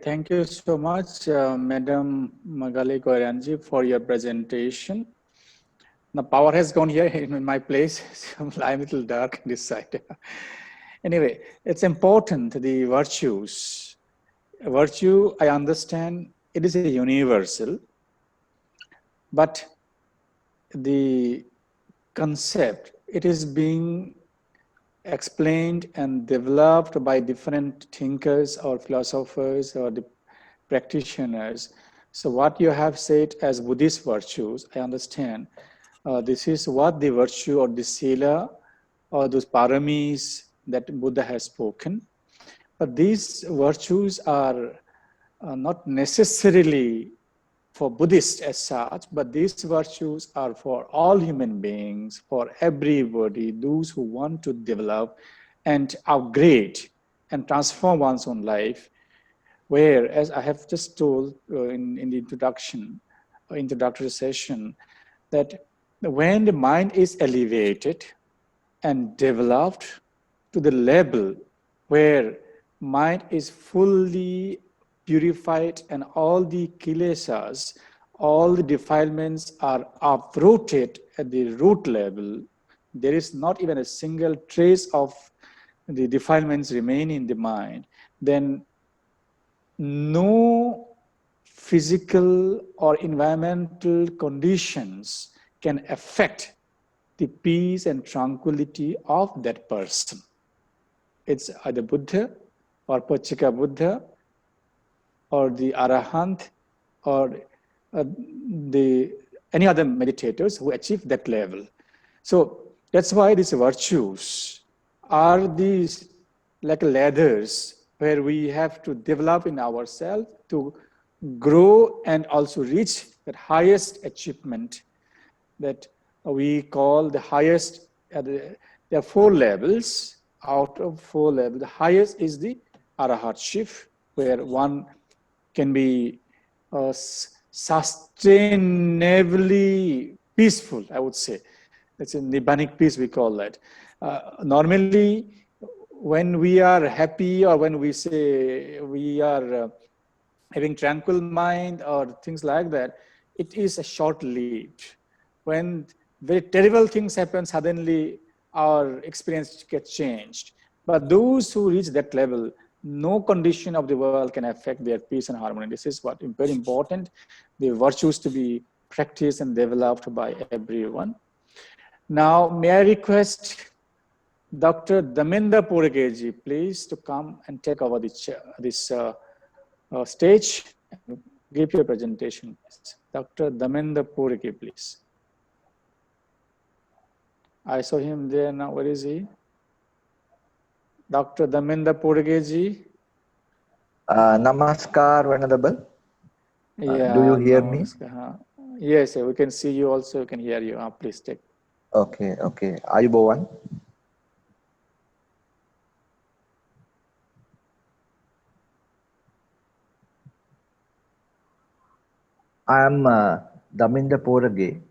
Thank you so much, Madam Magali Goirand, for your presentation. The power has gone here in my place, so I'm a little dark on this side. Anyway, it's important, the virtues. Virtue, I understand, it is a universal, but the concept, it is being explained and developed by different thinkers or philosophers or the practitioners. So what you have said as Buddhist virtues, I understand. This is what the virtue or the sila or those paramis that Buddha has spoken. But these virtues are not necessarily for Buddhists as such, but these virtues are for all human beings, for everybody, those who want to develop and upgrade and transform one's own life. Where, as I have just told in the introductory session, that when the mind is elevated and developed to the level where mind is fully purified and all the kilesas, all the defilements are uprooted at the root level, there is not even a single trace of the defilements remain in the mind, then no physical or environmental conditions can affect the peace and tranquility of that person. It's either Buddha or Pachika Buddha or the Arahant or any other meditators who achieve that level. So that's why these virtues are these like ladders where we have to develop in ourselves to grow and also reach that highest achievement that we call the highest. There are 4 levels. Out of 4 levels, the highest is the Arahatship, where one can be sustainably peaceful, I would say. That's a Nibbanic peace, we call that. Normally, when we are happy or when we say we are having tranquil mind or things like that, it is a short-lived. When very terrible things happen, suddenly our experience gets changed. But those who reach that level, no condition of the world can affect their peace and harmony. This is what is very important, the virtues to be practiced and developed by everyone. Now, may I request Dr. Damenda Porage, please, to come and take over this stage and give your presentation. Dr. Damenda Porage, please. I saw him there now. Where is he? Dr. Damenda Porage.
Namaskar, Venerable.
Yeah,
do you hear me?
Yes, we can see you also, we can hear you. Please take.
Okay. Ayubowan. I am Damenda Porage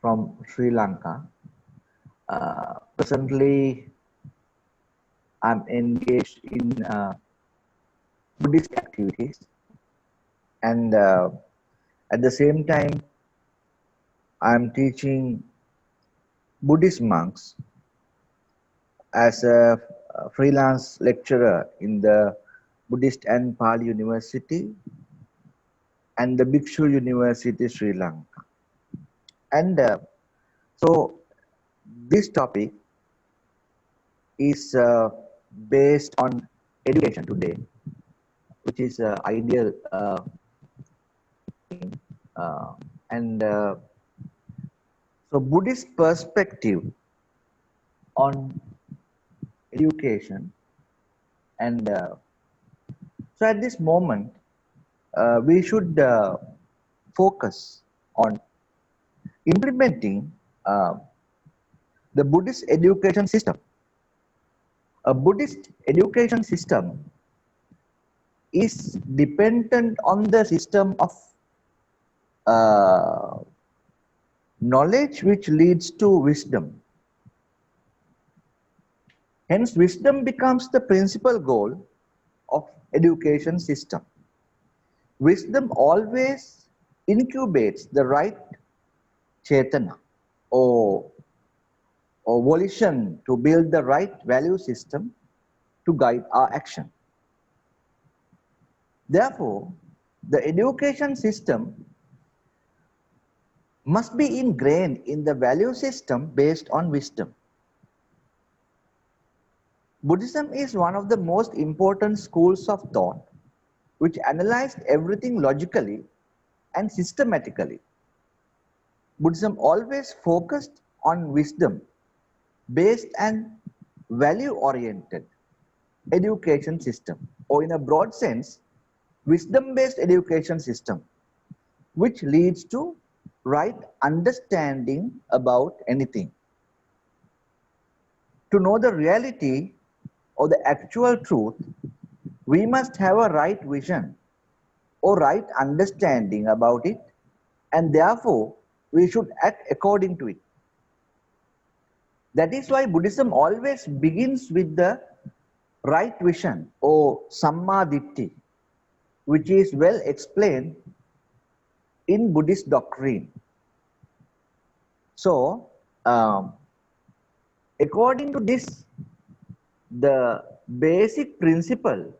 from Sri Lanka. Presently, I'm engaged in Buddhist activities, and at the same time, I'm teaching Buddhist monks as a freelance lecturer in the Buddhist and Pali University and the Bhikshu University Sri Lanka. And so this topic is based on education today, which is ideal thing. So Buddhist perspective on education, and so at this moment we should focus on implementing the Buddhist education system. A Buddhist education system is dependent on the system of knowledge which leads to wisdom. Hence, wisdom becomes the principal goal of education system. Wisdom always incubates the right chetana or volition to build the right value system to guide our action. Therefore, the education system must be ingrained in the value system based on wisdom. Buddhism is one of the most important schools of thought which analyzed everything logically and systematically. Buddhism always focused on wisdom based and value-oriented education system, or in a broad sense, wisdom-based education system, which leads to right understanding about anything. To know the reality or the actual truth, we must have a right vision or right understanding about it, and therefore we should act according to it. That is why Buddhism always begins with the right vision or samma ditti, which is well explained in Buddhist doctrine. So, according to this, the basic principle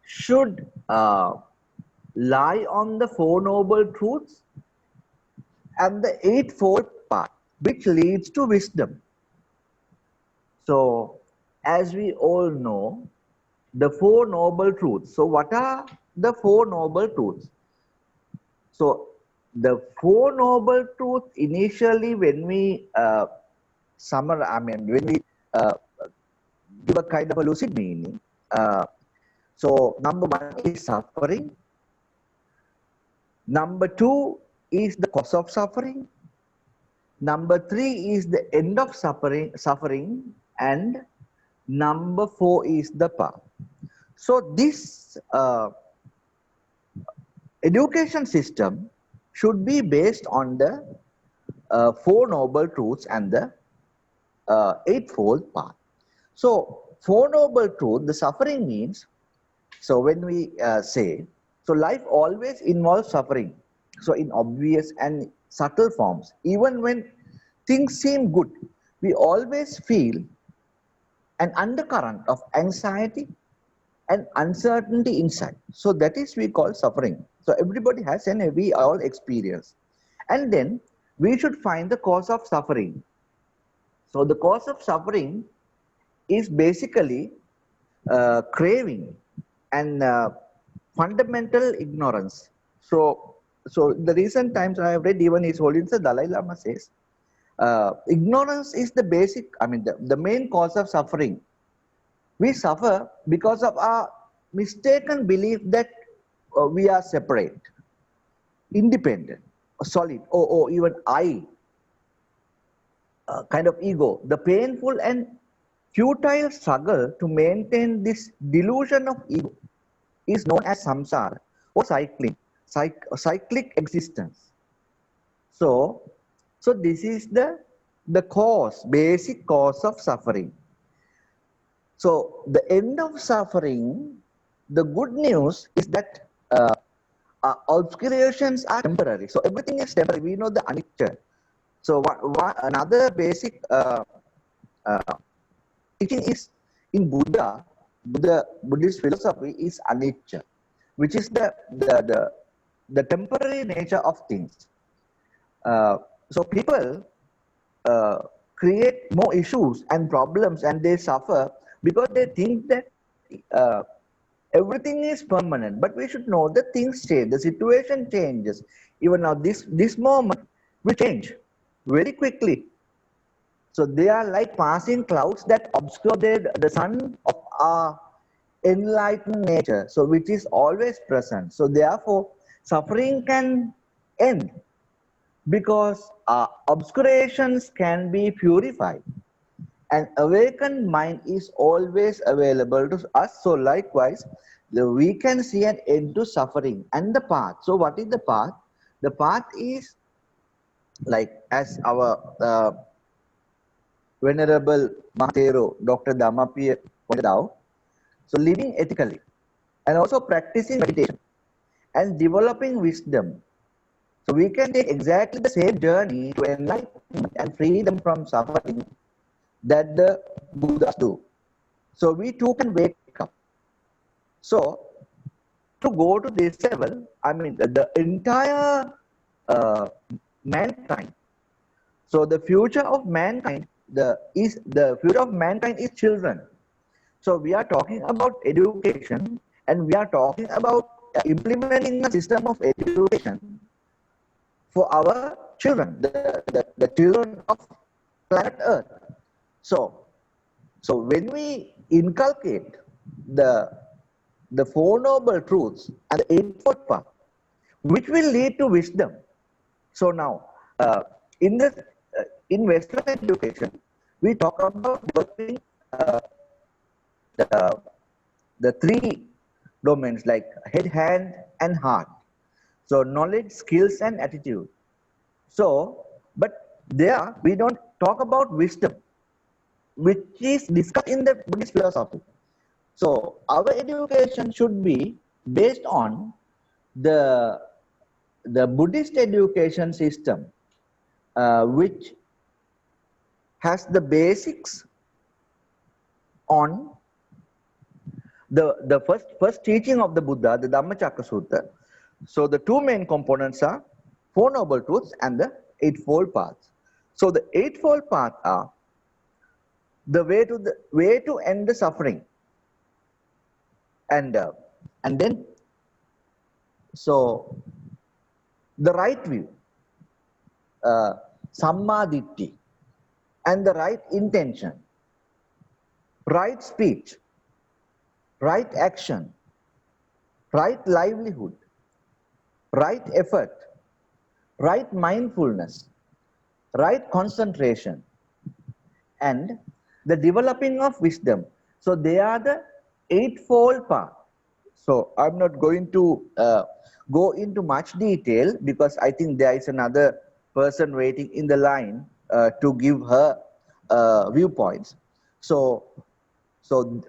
should lie on the Four Noble Truths and the Eightfold Path, which leads to wisdom. So, as we all know, the Four Noble Truths. So, what are the Four Noble Truths? So, the Four Noble Truths initially, when we when we give a kind of a lucid meaning. So, number one is suffering. Number two is the cause of suffering. Number three is the end of suffering, and number four is the path. So, this education system should be based on the Four Noble Truths and the Eightfold Path. So, Four Noble Truths, the suffering means, so when we say, so life always involves suffering. So, in obvious and subtle forms, even when things seem good, we always feel an undercurrent of anxiety and uncertainty inside. So, that is we call suffering. So, everybody has and we all experience. And then we should find the cause of suffering. So, the cause of suffering is basically craving and fundamental ignorance. So the recent times I have read, even His Holiness the Dalai Lama says, ignorance is the basic, the main cause of suffering. We suffer because of our mistaken belief that we are separate, independent, solid, or even I, kind of ego. The painful and futile struggle to maintain this delusion of ego is known as samsara or cyclic existence. So this is the cause, basic cause of suffering. So the end of suffering, the good news is that obscurations are temporary. So everything is temporary. We know the anicca. So another basic teaching is in Buddhist philosophy is anicca, which is the temporary nature of things. So people create more issues and problems, and they suffer because they think that everything is permanent. But we should know that things change, the situation changes. Even now, this moment will change very quickly. So they are like passing clouds that obscure the sun of our enlightened nature, so which is always present. So therefore, suffering can end, because obscurations can be purified. An awakened mind is always available to us. So likewise, we can see an end to suffering and the path. So what is the path? The path is like as our Venerable Mahatero, Dr. Dhammapiya pointed out, so living ethically and also practicing meditation and developing wisdom. So we can take exactly the same journey to enlightenment and freedom from suffering that the Buddhas do. So we too can wake up. So to go to this level, I mean the entire mankind. So the future of mankind, the future of mankind is children. So we are talking about education, and we are talking about implementing a system of education for our children, the children of planet Earth. So when we inculcate the Four Noble Truths and the Eightfold Path, which will lead to wisdom. So now, in Western education, we talk about developing the three domains like head, hand, and heart. So knowledge, skills, and attitude. So, but there we don't talk about wisdom, which is discussed in the Buddhist philosophy. So our education should be based on the Buddhist education system, which has the basics on the first teaching of the Buddha, the Dhammacakka Sutta. So the two main components are Four Noble Truths and the Eightfold Paths. So the Eightfold Paths are the way to end the suffering, and then so the right view, Samma Ditti, and the right intention, right speech, right action, right livelihood, right effort, right mindfulness, right concentration, and the developing of wisdom. So they are the Eightfold Path. So I'm not going to go into much detail because I think there is another person waiting in the line to give her viewpoints. So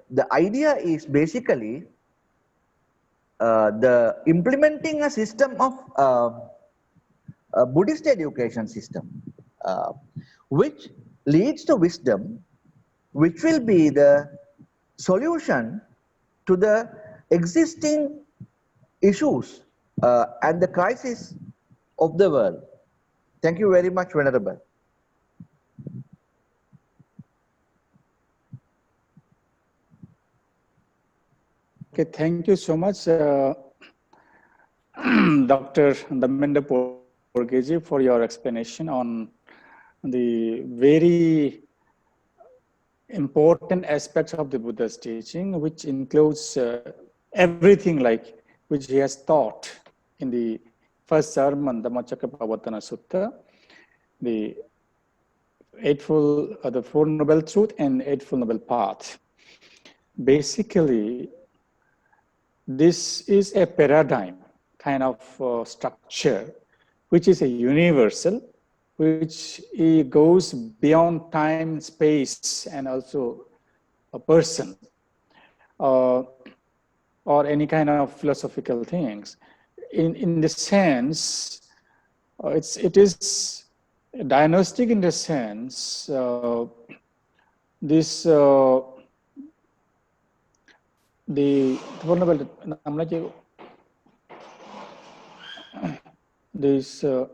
the idea is basically the implementing a system of a Buddhist education system, which leads to wisdom, which will be the solution to the existing issues and the crisis of the world. Thank you very much, Venerable.
Okay, thank you so much, Dr. Damenda Porage, for your explanation on the very important aspects of the Buddha's teaching, which includes everything like which he has taught in the first sermon, the Dhammacakkappavattana Sutta, the the Four Noble Truth and Eightfold Noble Path. Basically, this is a paradigm kind of structure, which is a universal, which goes beyond time, space, and also a person, or any kind of philosophical things. In the sense, it is diagnostic in the sense, this the this the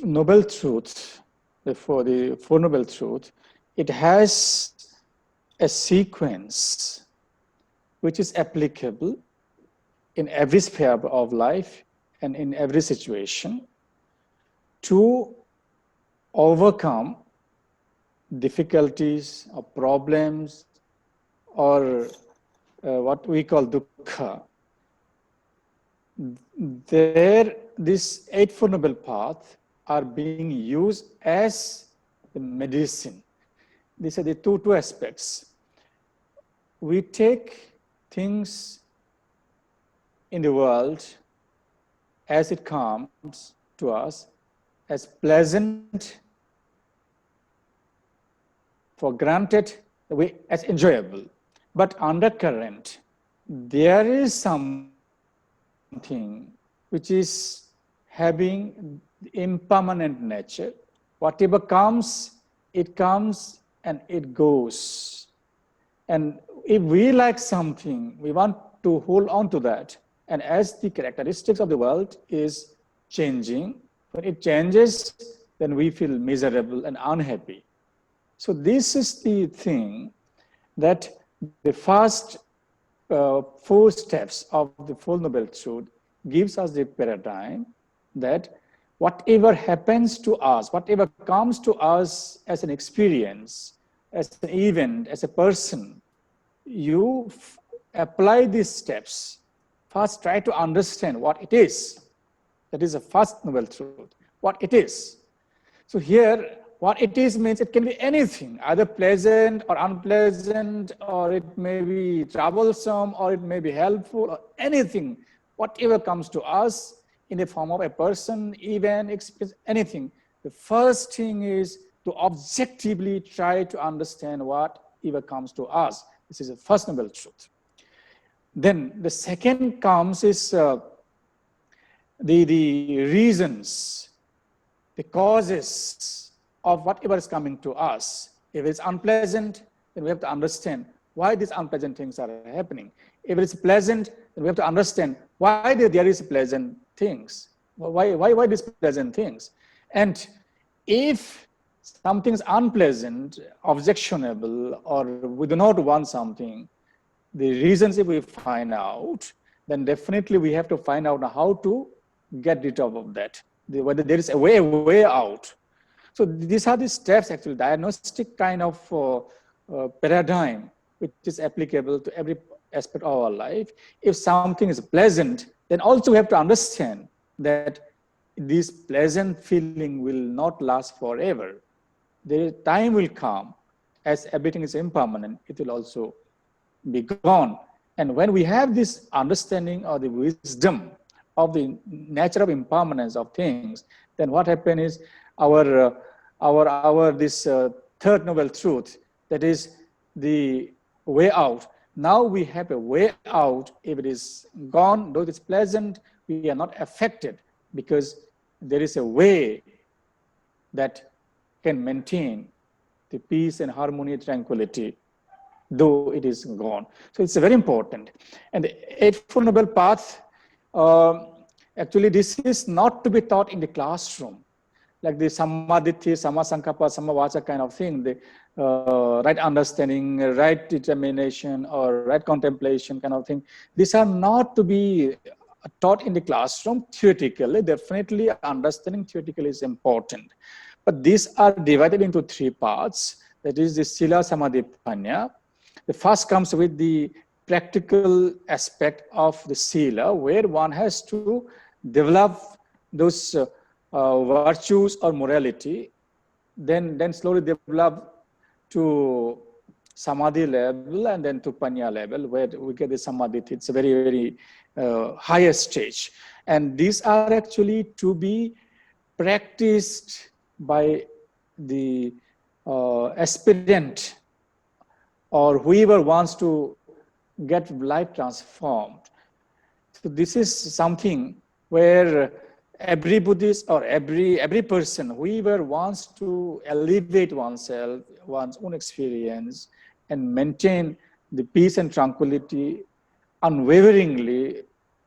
noble truth, the Four Noble Truth, it has a sequence which is applicable in every sphere of life and in every situation to overcome difficulties or problems or what we call dukkha. this Eightfold Noble Path are being used as the medicine. These are the two aspects. We take things in the world as it comes to us as pleasant, for granted, as enjoyable. But undercurrent, there is something which is having impermanent nature. Whatever comes, it comes and it goes. And if we like something, we want to hold on to that. And as the characteristics of the world is changing, when it changes, then we feel miserable and unhappy. So this is the thing that the first 4 steps of the Four Noble Truth gives us the paradigm that whatever happens to us, whatever comes to us as an experience, as an event, as a person, you apply these steps. First, try to understand what it is. That is the first Noble Truth, what it is. So here, what it is means it can be anything, either pleasant or unpleasant, or it may be troublesome, or it may be helpful, or anything. Whatever comes to us in the form of a person, event, experience, anything. The first thing is to objectively try to understand whatever comes to us. This is the first Noble Truth. Then the second comes is the reasons, the causes of whatever is coming to us. If it's unpleasant, then we have to understand why these unpleasant things are happening. If it's pleasant, then we have to understand why there is pleasant things. Why these pleasant things? And if something is unpleasant, objectionable, or we do not want something, the reasons if we find out, then definitely we have to find out how to get rid of that, whether there is a way out. So these are the steps, actually, diagnostic kind of paradigm, which is applicable to every aspect of our life. If something is pleasant, then also we have to understand that this pleasant feeling will not last forever. The time will come, as everything is impermanent, it will also be gone. And when we have this understanding or the wisdom of the nature of impermanence of things, then what happens is this third Noble Truth, that is the way out. Now we have a way out. If it is gone, though it's pleasant, we are not affected because there is a way that can maintain the peace and harmony, tranquility, though it is gone. So it's very important. And the Eightfold Noble Path, actually this is not to be taught in the classroom, like the Sammaditthi, Sammasankappa, Sammawacha kind of thing, the right understanding, right determination, or right contemplation kind of thing. These are not to be taught in the classroom theoretically. Definitely understanding theoretically is important. But these are divided into 3 parts. That is the Sila Samadhi Panya. The first comes with the practical aspect of the Sila, where one has to develop those virtues or morality, then slowly develop to Samadhi level and then to Panya level, where we get the Samadhi. It's a very, very highest stage. And these are actually to be practiced by the aspirant or whoever wants to get life transformed. So this is something where every Buddhist or every person, whoever wants to elevate oneself, one's own experience, and maintain the peace and tranquility unwaveringly,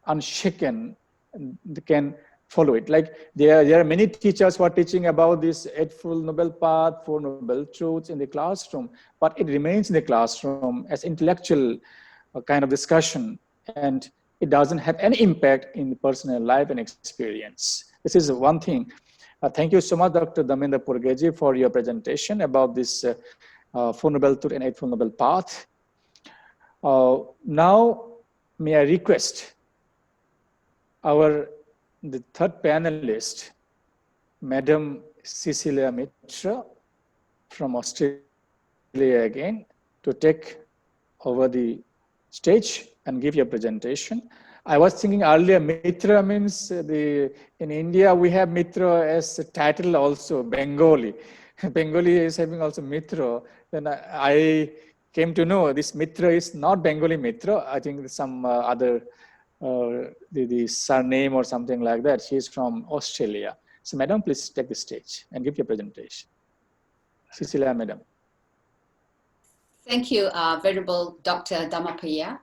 unshaken, they can follow it. Like there are many teachers who are teaching about this Eightfold Noble Path, Four Noble Truths in the classroom, but it remains in the classroom as intellectual kind of discussion, and it doesn't have any impact in the personal life and experience. This is one thing. Thank you so much, Dr. Damenda Porage, for your presentation about this Four Noble Truth and Eightfold Noble Path. Now, may I request the third panelist, Madam Cecilia Mitra from Australia again, to take over the stage and give your presentation. I was thinking earlier, Mitra means in India we have Mitra as a title also, Bengali. Bengali is having also Mitra. Then I came to know this Mitra is not Bengali Mitra. I think some other the surname or something like that. She is from Australia. So, Madam, please take the stage and give your presentation. Cecilia, Madam.
Thank you, Venerable Dr. Dhammapiya.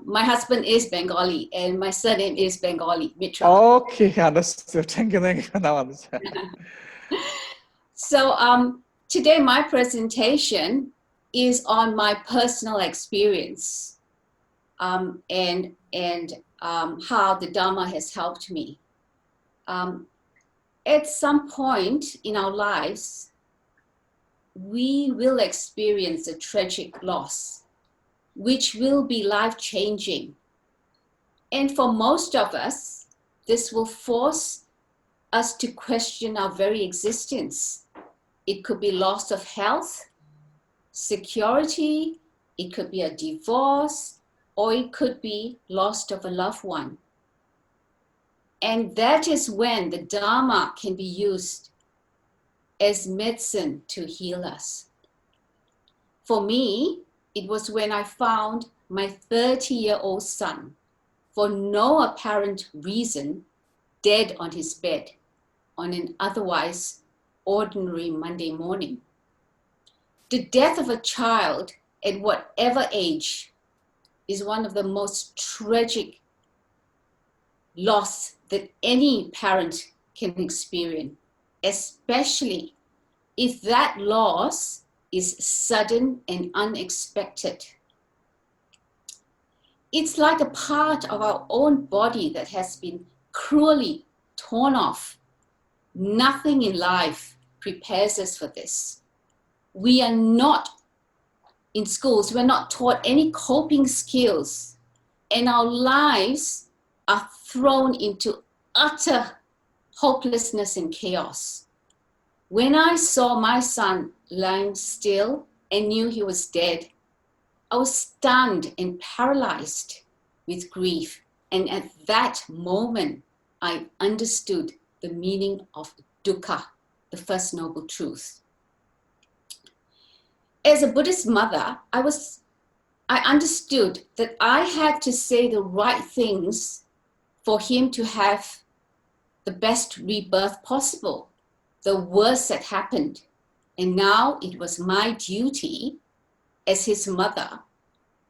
My husband is Bengali and my surname is Bengali, Mitra.
Okay, understood. Thank you. Now understand.
So today my presentation is on my personal experience and how the Dharma has helped me. At some point in our lives, we will experience a tragic loss, which will be life-changing. And for most of us, this will force us to question our very existence. It could be loss of health, security, it could be a divorce, or it could be loss of a loved one. And that is when the Dharma can be used as medicine to heal us. For me, it was when I found my 30-year-old son, for no apparent reason, dead on his bed on an otherwise ordinary Monday morning. The death of a child at whatever age is one of the most tragic loss that any parent can experience, especially if that loss is sudden and unexpected. It's like a part of our own body that has been cruelly torn off. Nothing in life prepares us for this. We are not in schools, we're not taught any coping skills, and our lives are thrown into utter hopelessness and chaos. When I saw my son lying still and knew he was dead, I was stunned and paralyzed with grief. And at that moment, I understood the meaning of dukkha, the first noble truth. As a Buddhist mother, I understood that I had to say the right things for him to have the best rebirth possible. The worst had happened, and now it was my duty as his mother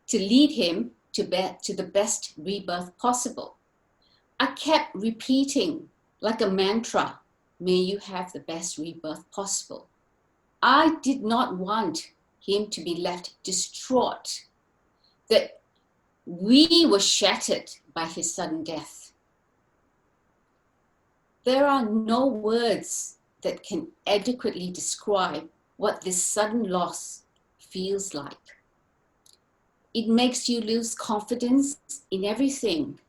to lead him to the best rebirth possible. I kept repeating like a mantra, may you have the best rebirth possible. I did not want him to be left distraught that we were shattered by his sudden death. There are no words that can adequately describe what this sudden loss feels like. It makes you lose confidence in everything,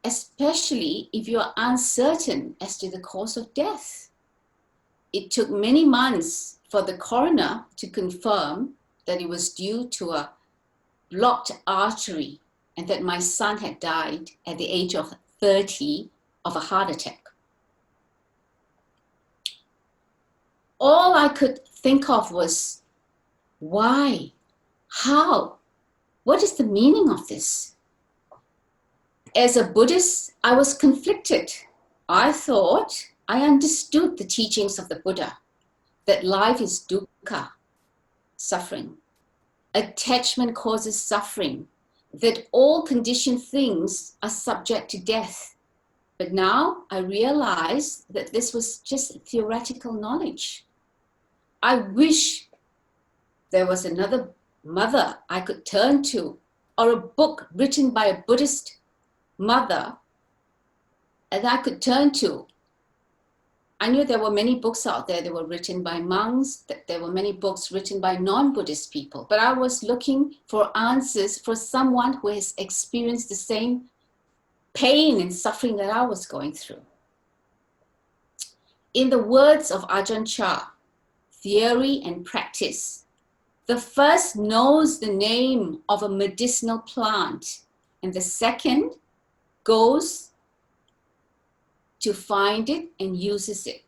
especially if you are uncertain as to the cause of death. It took many months for the coroner to confirm that it was due to a blocked artery and that my son had died at the age of 30 of a heart attack. All I could think of was, why? How? What is the meaning of this? As a Buddhist, I was conflicted. I thought I understood the teachings of the Buddha, that life is dukkha, suffering. Attachment causes suffering, that all conditioned things are subject to death. But now I realize that this was just theoretical knowledge. I wish there was another mother I could turn to, or a book written by a Buddhist mother that I could turn to. I knew there were many books out there that were written by monks, that there were many books written by non-Buddhist people, but I was looking for answers for someone who has experienced the same pain and suffering that I was going through. In the words of Ajahn Chah, theory and practice, the first knows the name of a medicinal plant, and the second goes to find it and uses it.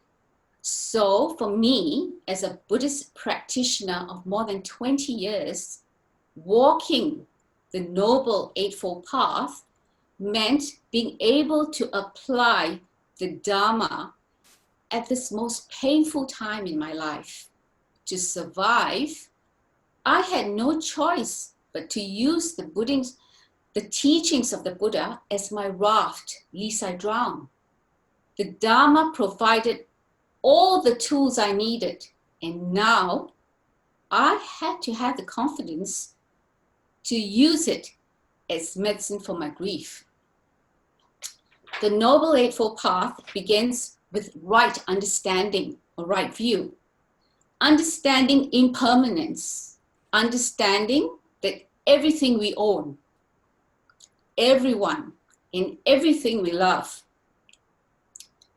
So for me, as a Buddhist practitioner of more than 20 years, walking the Noble Eightfold Path meant being able to apply the Dharma at this most painful time in my life. To survive, I had no choice but to use the teachings of the Buddha as my raft, lest I drown. The Dharma provided all the tools I needed, and now I had to have the confidence to use it as medicine for my grief. The Noble Eightfold Path begins with right understanding or right view, understanding impermanence, understanding that everything we own, everyone, and everything we love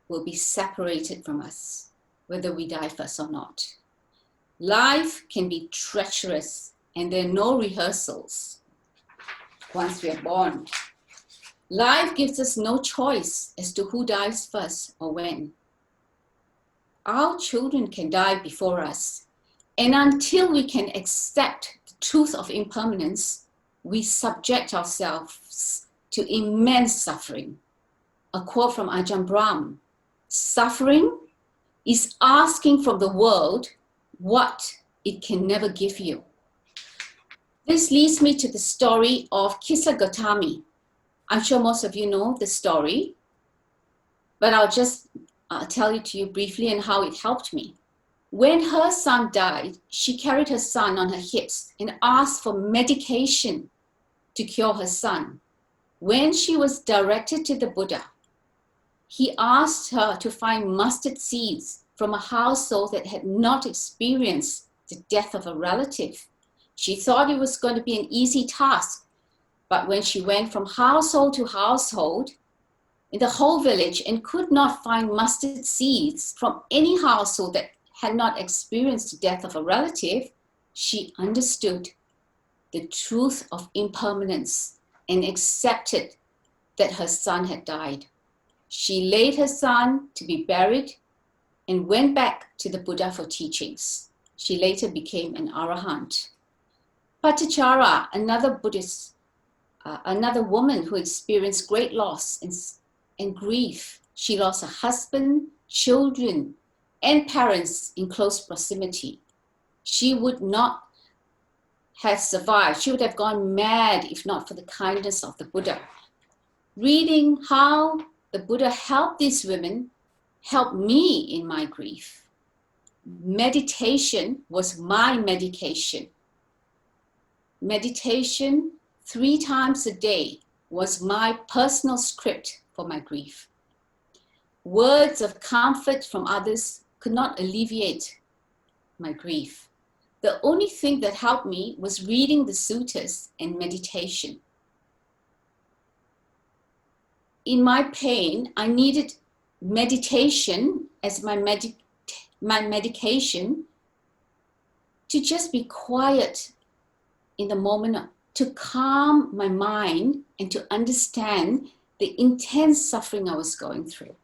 will be separated from us, whether we die first or not. Life can be treacherous, and there are no rehearsals once we are born. Life gives us no choice as to who dies first or when. Our children can die before us, and until we can accept the truth of impermanence, we subject ourselves to immense suffering. A quote from Ajahn Brahm: suffering is asking from the world what it can never give you. This leads me to the story of Kisa Gautami. I'm sure most of you know the story, but I'll just tell it to you briefly and how it helped me. When her son died, she carried her son on her hips and asked for medication to cure her son. When she was directed to the Buddha, he asked her to find mustard seeds from a household that had not experienced the death of a relative. She thought it was going to be an easy task, but when she went from household to household in the whole village and could not find mustard seeds from any household that had not experienced the death of a relative, she understood the truth of impermanence and accepted that her son had died. She laid her son to be buried and went back to the Buddha for teachings. She later became an arahant. Patichara, another Buddhist, another woman who experienced great loss and grief. She lost a husband, children, and parents in close proximity. She would not have survived. She would have gone mad if not for the kindness of the Buddha. Reading how the Buddha helped these women helped me in my grief. Meditation was my medication. Meditation 3 times a day was my personal script for my grief. Words of comfort from others could not alleviate my grief. The only thing that helped me was reading the suttas and meditation. In my pain, I needed meditation as my medication to just be quiet in the moment, to calm my mind and to understand the intense suffering I was going through.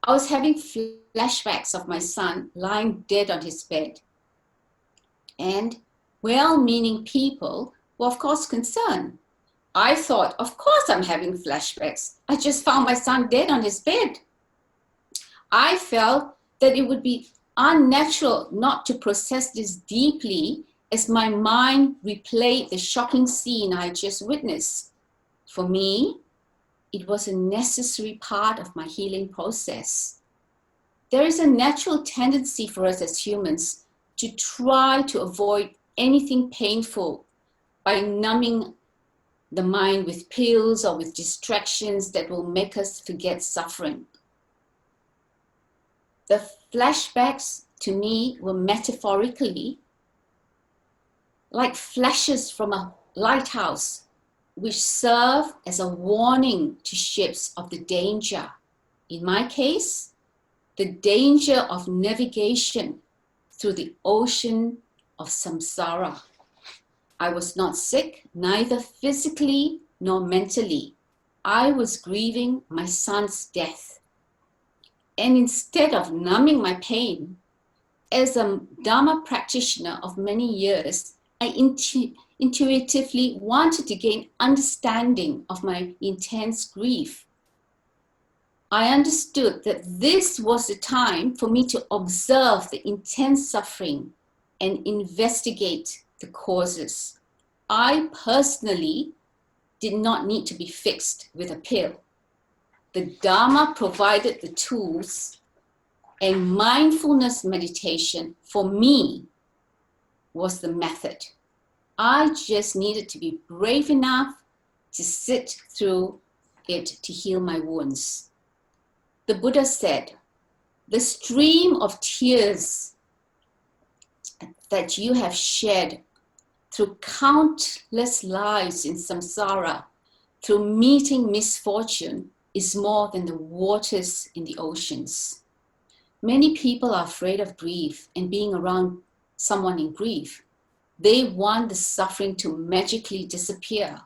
I was having flashbacks of my son lying dead on his bed. And well-meaning people were of course concerned. I thought, of course I'm having flashbacks. I just found my son dead on his bed. I felt that it would be unnatural not to process this deeply as my mind replayed the shocking scene I just witnessed. For me, it was a necessary part of my healing process. There is a natural tendency for us as humans to try to avoid anything painful by numbing the mind with pills or with distractions that will make us forget suffering. The flashbacks to me were metaphorically like flashes from a lighthouse which serve as a warning to ships of the danger. In my case, the danger of navigation through the ocean of samsara. I was not sick, neither physically nor mentally. I was grieving my son's death. And instead of numbing my pain, as a Dharma practitioner of many years, I intuitively wanted to gain understanding of my intense grief. I understood that this was the time for me to observe the intense suffering and investigate the causes. I personally did not need to be fixed with a pill. The Dharma provided the tools, and mindfulness meditation for me was the method. I just needed to be brave enough to sit through it to heal my wounds. The Buddha said, the stream of tears that you have shed through countless lives in samsara, through meeting misfortune, is more than the waters in the oceans. Many people are afraid of grief and being around someone in grief. They want the suffering to magically disappear.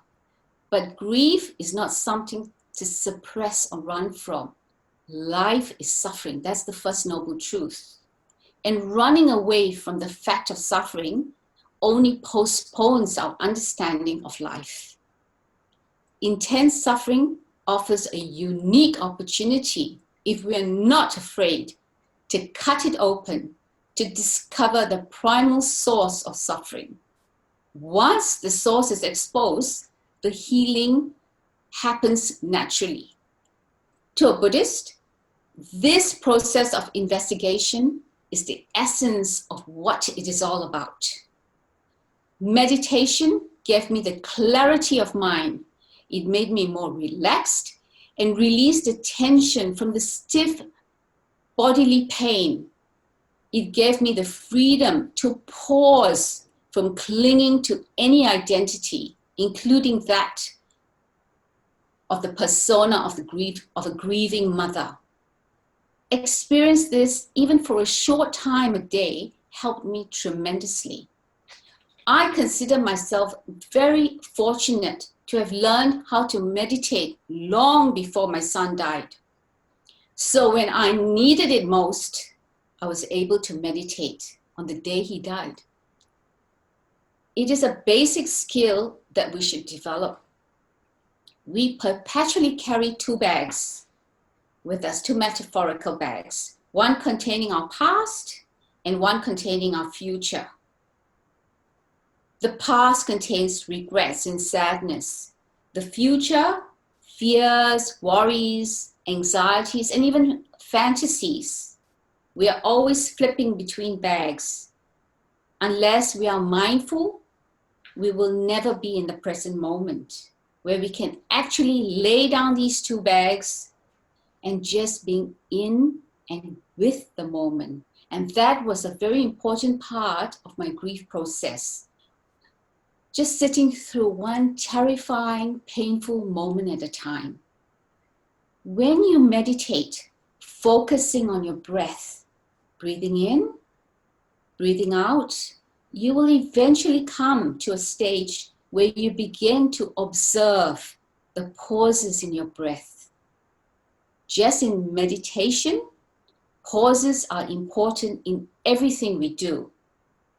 But grief is not something to suppress or run from. Life is suffering. That's the first noble truth. And running away from the fact of suffering only postpones our understanding of life. Intense suffering offers a unique opportunity, if we are not afraid, to cut it open, to discover the primal source of suffering. Once the source is exposed, the healing happens naturally. To a Buddhist, this process of investigation is the essence of what it is all about. Meditation gave me the clarity of mind. It made me more relaxed and released the tension from the stiff bodily pain. It gave me the freedom to pause from clinging to any identity, including that of the persona of a grieving mother. Experience this even for a short time a day helped me tremendously. I consider myself very fortunate to have learned how to meditate long before my son died. So when I needed it most, I was able to meditate on the day he died. It is a basic skill that we should develop. We perpetually carry two bags with us, two metaphorical bags, one containing our past and one containing our future. The past contains regrets and sadness. The future, fears, worries, anxieties, and even fantasies. We are always flipping between bags. Unless we are mindful, we will never be in the present moment, where we can actually lay down these two bags and just being in and with the moment. And that was a very important part of my grief process. Just sitting through one terrifying, painful moment at a time. When you meditate, focusing on your breath, breathing in, breathing out, you will eventually come to a stage where you begin to observe the pauses in your breath. Just in meditation, pauses are important in everything we do.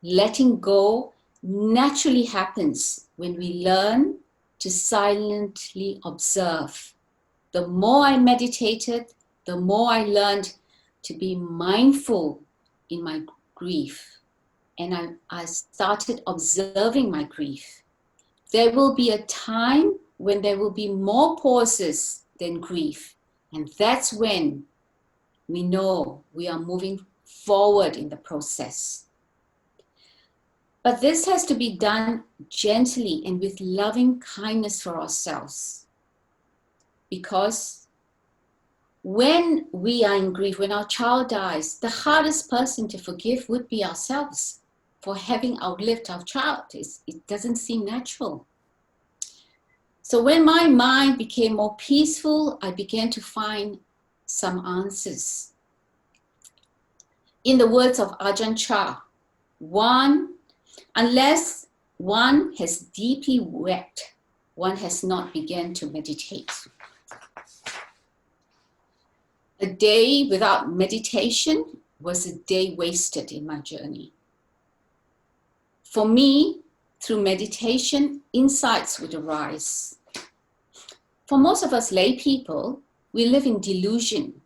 Letting go naturally happens when we learn to silently observe. The more I meditated, the more I learned to be mindful in my grief. And I started observing my grief. There will be a time when there will be more pauses than grief. And that's when we know we are moving forward in the process. But this has to be done gently and with loving kindness for ourselves. Because when we are in grief, when our child dies, the hardest person to forgive would be ourselves for having outlived our child. It doesn't seem natural. So when my mind became more peaceful, I began to find some answers. In the words of Ajahn Chah, unless one has deeply wept, one has not begun to meditate. A day without meditation was a day wasted in my journey. For me, through meditation, insights would arise. For most of us lay people, we live in delusion.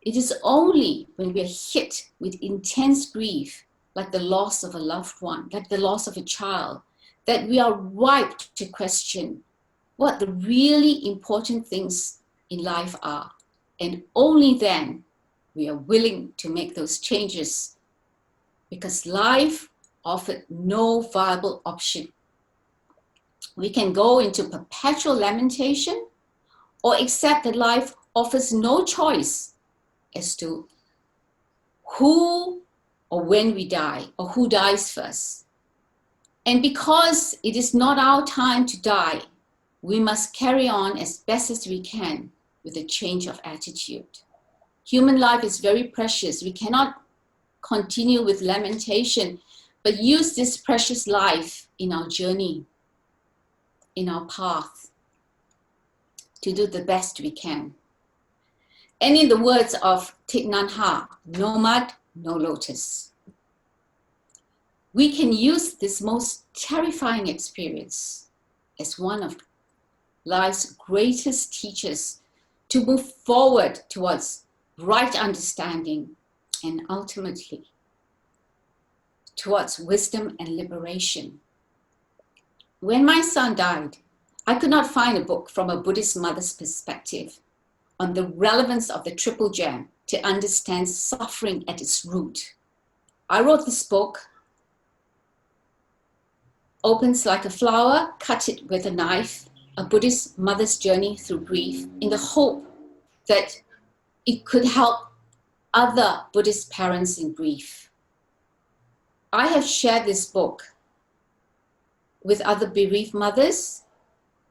It is only when we are hit with intense grief, like the loss of a loved one, like the loss of a child, that we are ripe to question what the really important things in life are. And only then we are willing to make those changes, because life offered no viable option. We can go into perpetual lamentation or accept that life offers no choice as to who or when we die or who dies first. And because it is not our time to die, we must carry on as best as we can with a change of attitude. Human life is very precious. We cannot continue with lamentation, but use this precious life in our journey, in our path, to do the best we can. And in the words of Thich Nhat Hanh, no mud, no lotus. We can use this most terrifying experience as one of life's greatest teachers to move forward towards right understanding and ultimately towards wisdom and liberation. When my son died, I could not find a book from a Buddhist mother's perspective on the relevance of the triple gem to understand suffering at its root. I wrote this book, Opens Like a Flower, Cut It with a Knife, a Buddhist mother's journey through grief, in the hope that it could help other Buddhist parents in grief. I have shared this book with other bereaved mothers,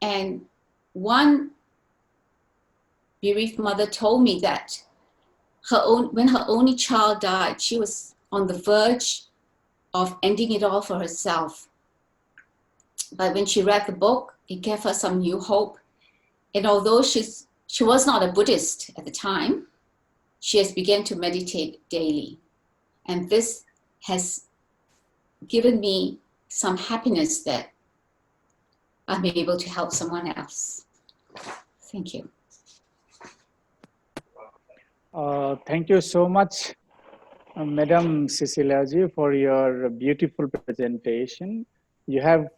and one bereaved mother told me that when her only child died, she was on the verge of ending it all for herself. But when she read the book, it gave her some new hope. And although she was not a Buddhist at the time, she has begun to meditate daily. And this has given me some happiness that I'm able to help someone else. Thank you.
Thank you so much, Madam Cecilia ji, for your beautiful presentation. You have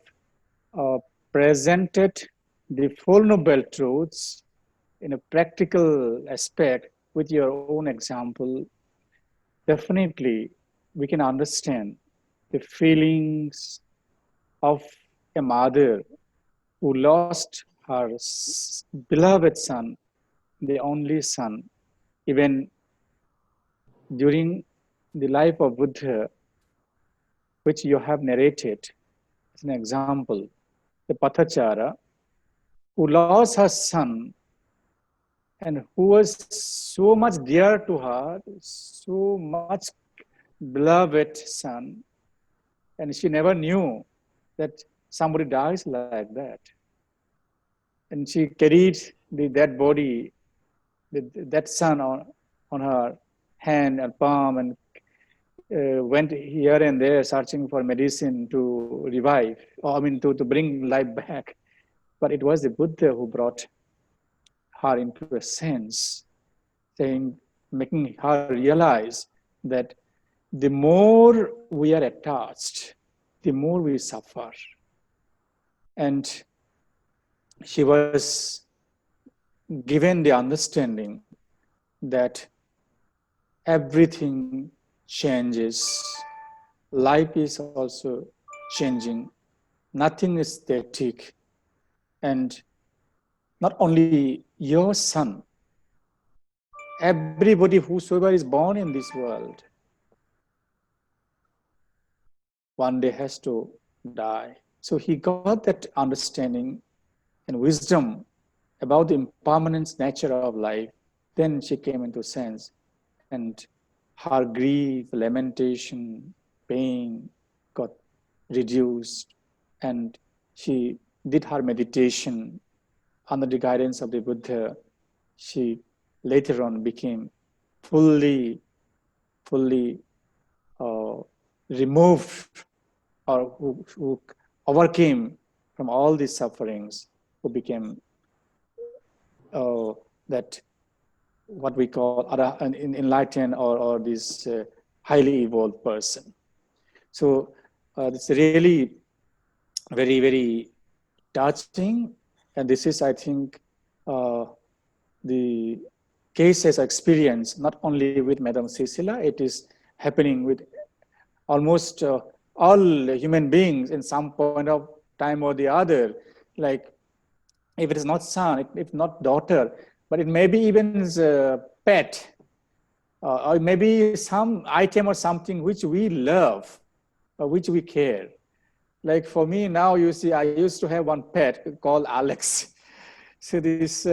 presented the Four Noble Truths in a practical aspect with your own example. Definitely, we can understand the feelings of a mother who lost her beloved son, the only son, even during the life of Buddha, which you have narrated as an example, the Pathachara, who lost her son and who was so much dear to her, so much beloved son, and she never knew that somebody dies like that. And she carried the dead body, that son on her hand and palm, and went here and there searching for medicine to revive, or I mean to bring life back. But it was the Buddha who brought her into a sense, making her realize that the more we are attached, the more we suffer. And she was given the understanding that everything changes. Life is also changing. Nothing is static. And not only your son, everybody whosoever is born in this world, one day has to die. So he got that understanding, and wisdom about the impermanent nature of life, then she came into sense, and her grief, lamentation, pain got reduced, and she did her meditation under the guidance of the Buddha. She later on became fully removed, or who overcame from all these sufferings, who became that what we call an enlightened or this highly evolved person. So it's really very, very touching. And this is, I think, the cases experience not only with Madam Cecilia, it is happening with almost all human beings in some point of time or the other. Like, if it is not son, if not daughter, but it may be even a pet, or maybe some item or something which we love, or which we care. Like for me now, you see, I used to have one pet called Alex. So this,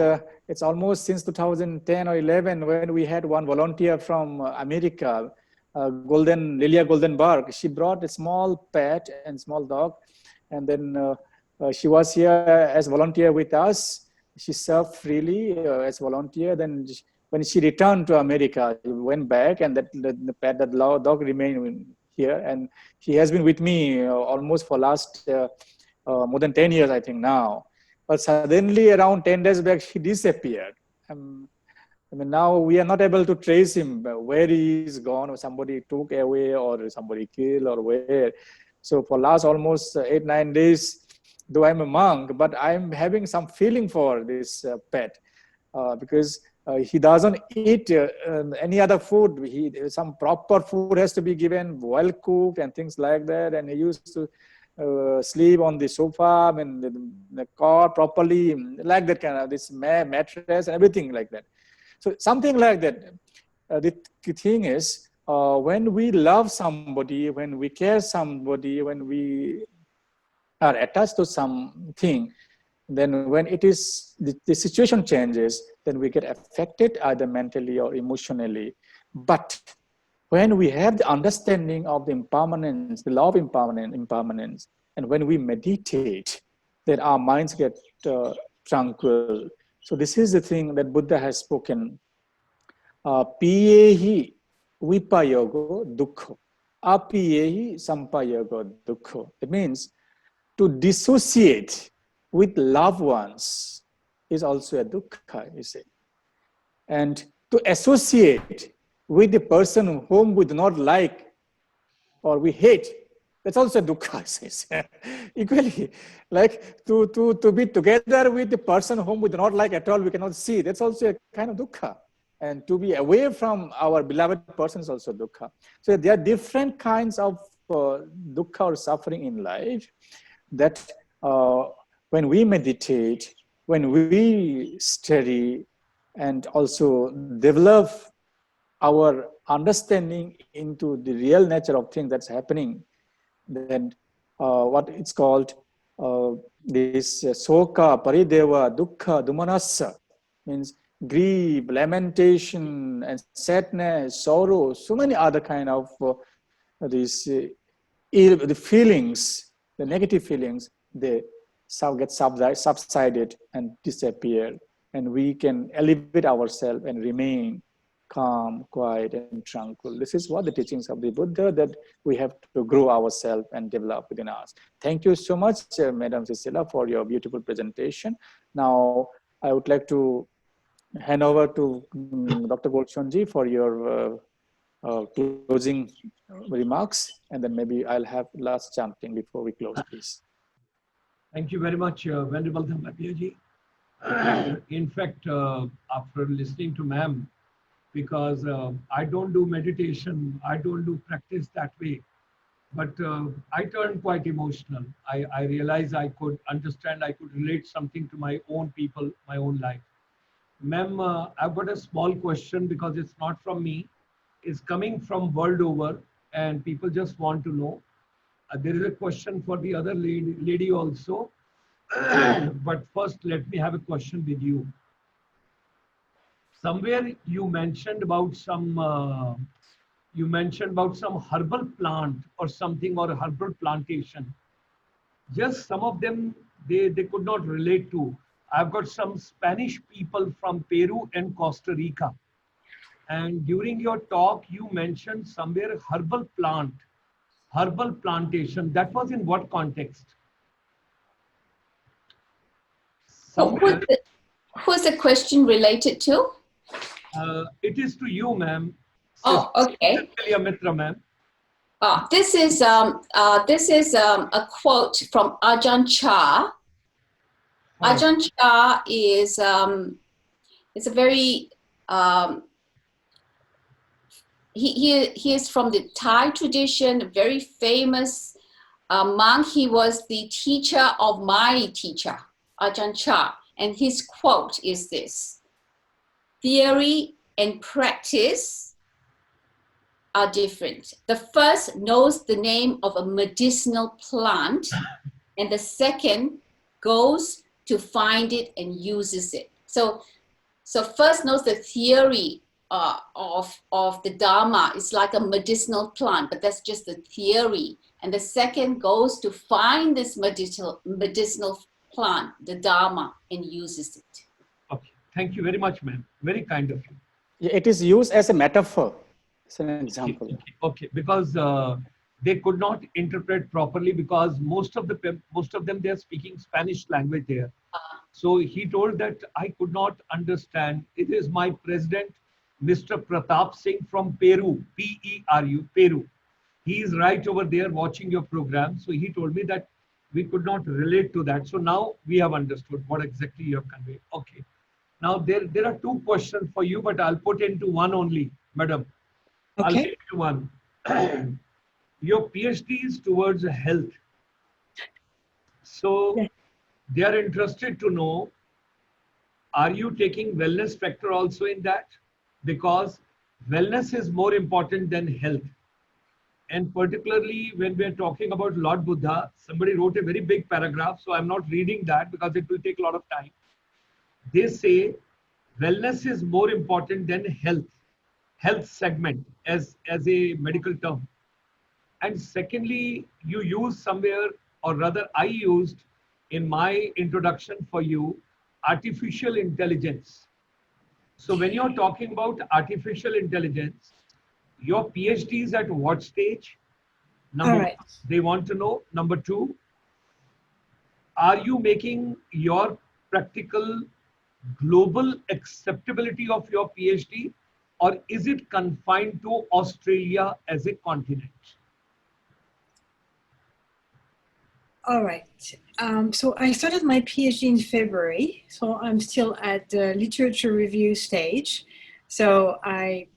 it's almost since 2010 or 11 when we had one volunteer from America, Lilia Goldenberg. She brought a small pet and small dog, and then she was here as volunteer with us. She served freely as volunteer. Then when she returned to America, went back, and the pet, that dog remained here, and he has been with me almost for last more than 10 years, I think now. But suddenly around 10 days back, he disappeared. I mean, now we are not able to trace him, where he is gone, or somebody took away, or somebody killed, or where. So for last almost 8-9 days, though I'm a monk, but I'm having some feeling for this pet, because he doesn't eat any other food. Some proper food has to be given, well cooked and things like that. And he used to sleep on the sofa and the car properly, like that kind of this mattress and everything like that. So something like that. The thing is, when we love somebody, when we care somebody, when we are attached to something, then when it is the situation changes, then we get affected either mentally or emotionally. But when we have the understanding of the impermanence, the law of impermanence, and when we meditate, then our minds get tranquil. So this is the thing that Buddha has spoken. Piyehi vipayogo dukkho, apiyehi sampayogo dukkho. It means to dissociate with loved ones is also a dukkha, you see. And to associate with the person whom we do not like or we hate, that's also a dukkha, says. Equally, like to be together with the person whom we do not like at all, we cannot see, that's also a kind of dukkha. And to be away from our beloved person is also dukkha. So there are different kinds of dukkha or suffering in life that when we meditate, when we study and also develop our understanding into the real nature of things that's happening, then what it's called, this soka, parideva, dukkha, dumanassa, means grief, lamentation, and sadness, sorrow, so many other kind of these the feelings, the negative feelings, they get subsided and disappear, and we can elevate ourselves and remain calm, quiet, and tranquil. This is what the teachings of the Buddha, that we have to grow ourselves and develop within us. Thank you so much, Madam Cecilia, for your beautiful presentation. Now, I would like to hand over to Dr. Gulshan for your closing remarks, and then maybe I'll have last chanting before we close, please.
Thank you very much, Venerable Dhammapiya ji. In fact, after listening to ma'am, because I don't do meditation, I don't do practice that way, but I turned quite emotional. I realized I could understand, I could relate something to my own people, my own life. Ma'am, I've got a small question because it's not from me. It's coming from world over, and people just want to know. There is a question for the other lady also. But first, let me have a question with you. Somewhere you mentioned about some herbal plant or something, or a herbal plantation. Just some of them they could not relate to. I've got some Spanish people from Peru and Costa Rica. And during your talk, you mentioned somewhere herbal plantation. That was in what context? Somewhere,
Who's the question related to?
it is to you, ma'am.
Oh, okay.
Cecilia, Mitra, ma'am.
This is a quote from Ajahn Chah. Ajahn Chah is a very he is from the Thai tradition, very famous monk. He was the teacher of my teacher, Ajahn Chah, and his quote is this: "Theory and practice are different. The first knows the name of a medicinal plant, and the second goes to find it and uses it." So first knows the theory of the Dharma. It's like a medicinal plant, but that's just the theory. And the second goes to find this medicinal plant, the Dharma, and uses it.
Okay, thank you very much, ma'am. Very kind of you.
Yeah, it is used as a metaphor. It's an example.
Okay. Because they could not interpret properly, because most of them they are speaking Spanish language there. So he told that I could not understand. It is my president, Mr. Pratap Singh from Peru, P-E-R-U, Peru. He is right over there watching your program. So he told me that we could not relate to that. So now we have understood what exactly you have conveyed. Okay. Now there are two questions for you, but I'll put into one only, madam.
Okay.
I'll take you one. Your PhD is towards health. So
Yes.
they are interested to know, are you taking wellness factor also in that? Because wellness is more important than health. And particularly when we are talking about Lord Buddha, somebody wrote a very big paragraph, so I'm not reading that because it will take a lot of time. They say wellness is more important than health segment as a medical term. And secondly, you use somewhere, or rather I used in my introduction for you, artificial intelligence. So when you're talking about artificial intelligence, your PhD is at what stage? Number one, they want to know. Number two, are you making your practical global acceptability of your PhD, or is it confined to Australia as a continent?
All right. So I started my PhD in February, so I'm still at the literature review stage. So I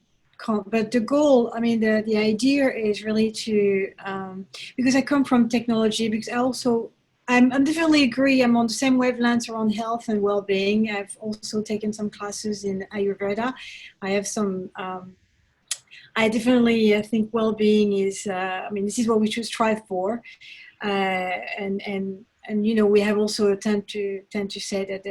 can't, but the goal, I mean, the idea is really to, because I come from technology, because I'm definitely agree, I'm on the same wavelengths around health and well-being. I've also taken some classes in Ayurveda. I have some, I definitely think well-being is, I mean, this is what we should strive for. And you know, we have also tend to say that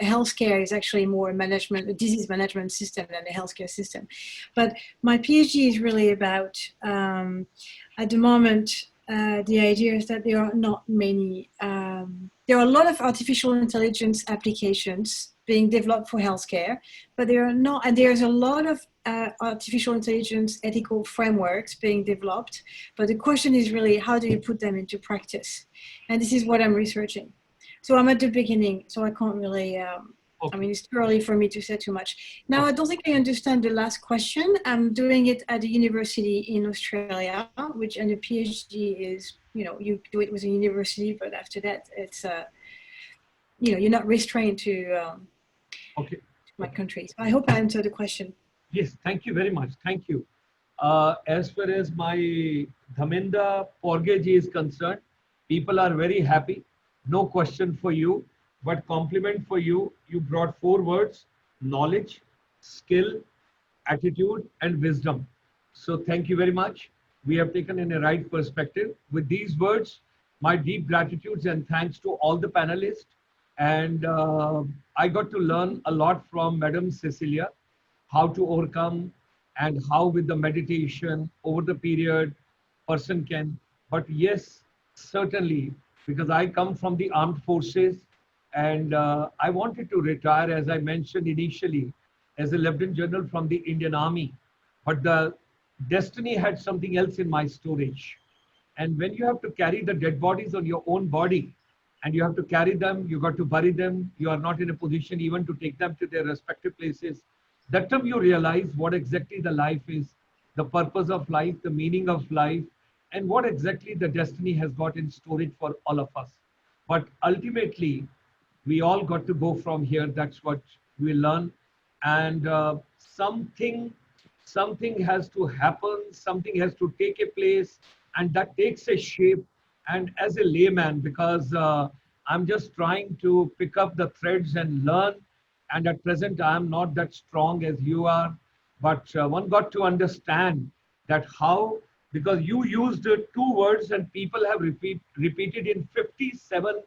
healthcare is actually more a disease management system than a healthcare system. But my PhD is really about, at the moment, the idea is that there are not many, there are a lot of artificial intelligence applications being developed for healthcare, but there are not, and there's a lot of artificial intelligence ethical frameworks being developed. But the question is really, how do you put them into practice? And this is what I'm researching. So I'm at the beginning, so I can't really, I mean, it's too early for me to say too much. Now, I don't think I understand the last question. I'm doing it at a university in Australia, which, and the PhD is, you know, you do it with a university, but after that, it's, you know, you're not restrained to my country. So I hope I answered the question.
Yes, thank you very much. Thank you. As far as my Damenda Porage is concerned, people are very happy. No question for you, but compliment for you. You brought 4 words: knowledge, skill, attitude, and wisdom. So thank you very much. We have taken in a right perspective. With these words, my deep gratitudes and thanks to all the panelists. And I got to learn a lot from Madam Cecilia, how to overcome and how with the meditation over the period person can. But yes, certainly, because I come from the armed forces and I wanted to retire, as I mentioned initially, as a Lieutenant General from the Indian Army. But the destiny had something else in my storage. And when you have to carry the dead bodies on your own body, and you have to carry them, you got to bury them, you are not in a position even to take them to their respective places. That time you realize what exactly the life is, the purpose of life, the meaning of life, and what exactly the destiny has got in storage for all of us. But ultimately, we all got to go from here. That's what we learn. And something has to happen, something has to take a place, and that takes a shape. And as a layman, because I'm just trying to pick up the threads and learn, and at present I'm not that strong as you are, but one got to understand that how, because you used two words and people have repeated in 57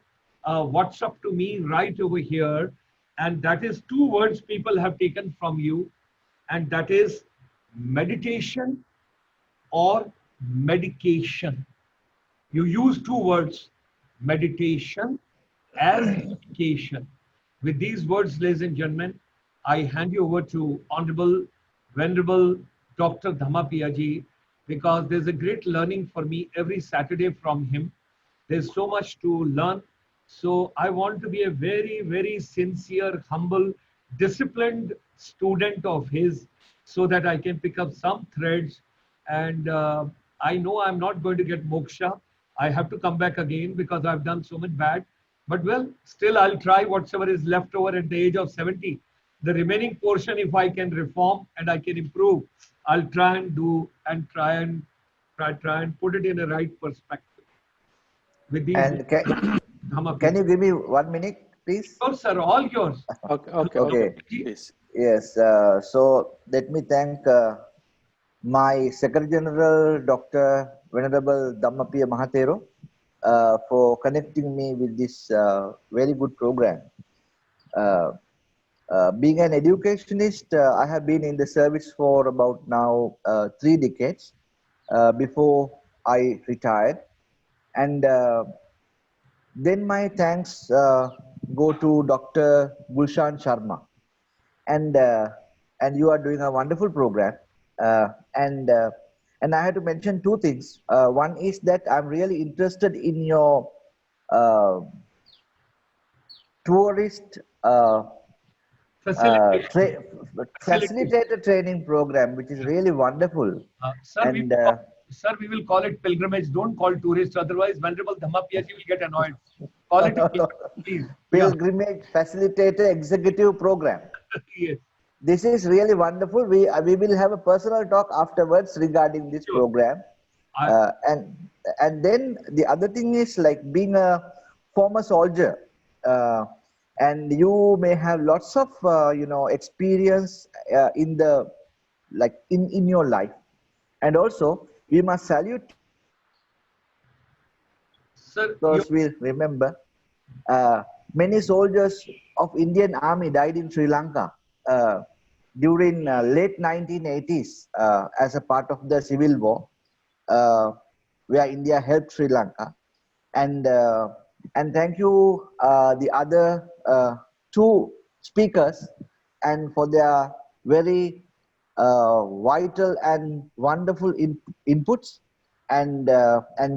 WhatsApp to me right over here, and that is two words people have taken from you, and that is meditation or medication. You use two words, meditation as medication. With these words, ladies and gentlemen, I hand you over to Honorable, Venerable Dr. Dhammapiya ji, because there's a great learning for me every Saturday from him. There's so much to learn. So I want to be a very, very sincere, humble, disciplined student of his so that I can pick up some threads. And I know I'm not going to get moksha. I have to come back again because I've done so much bad. But well, still I'll try whatever is left over at the age of 70. The remaining portion, if I can reform and I can improve, I'll try and do and try and put it in the right perspective. With these,
And can you give me 1 minute, please?
Sure, sir, all yours.
Okay.
Please.
Yes. So let me thank my Secretary General, Dr. Venerable Dhammapiya Mahatero, for connecting me with this very good program. Being an educationist, I have been in the service for about now 3 decades before I retired. And then my thanks go to Dr. Gulshan Sharma. And you are doing a wonderful program. And I had to mention 2 things. One is that I'm really interested in your tourist facilitator training program, which is really wonderful.
Sir, we will call it pilgrimage. Don't call tourist, otherwise Venerable Dhammapiya will get annoyed. Call it please.
Pilgrimage facilitator executive program.
Yes.
This is really wonderful. We will have a personal talk afterwards regarding this program. And then the other thing is like being a former soldier. And you may have lots of experience in the in your life, and also we must salute,
sir,
because we remember many soldiers of Indian Army died in Sri Lanka during late 1980s as a part of the civil war, where India helped Sri Lanka. And thank you the other 2 speakers, and for their very vital and wonderful inputs. And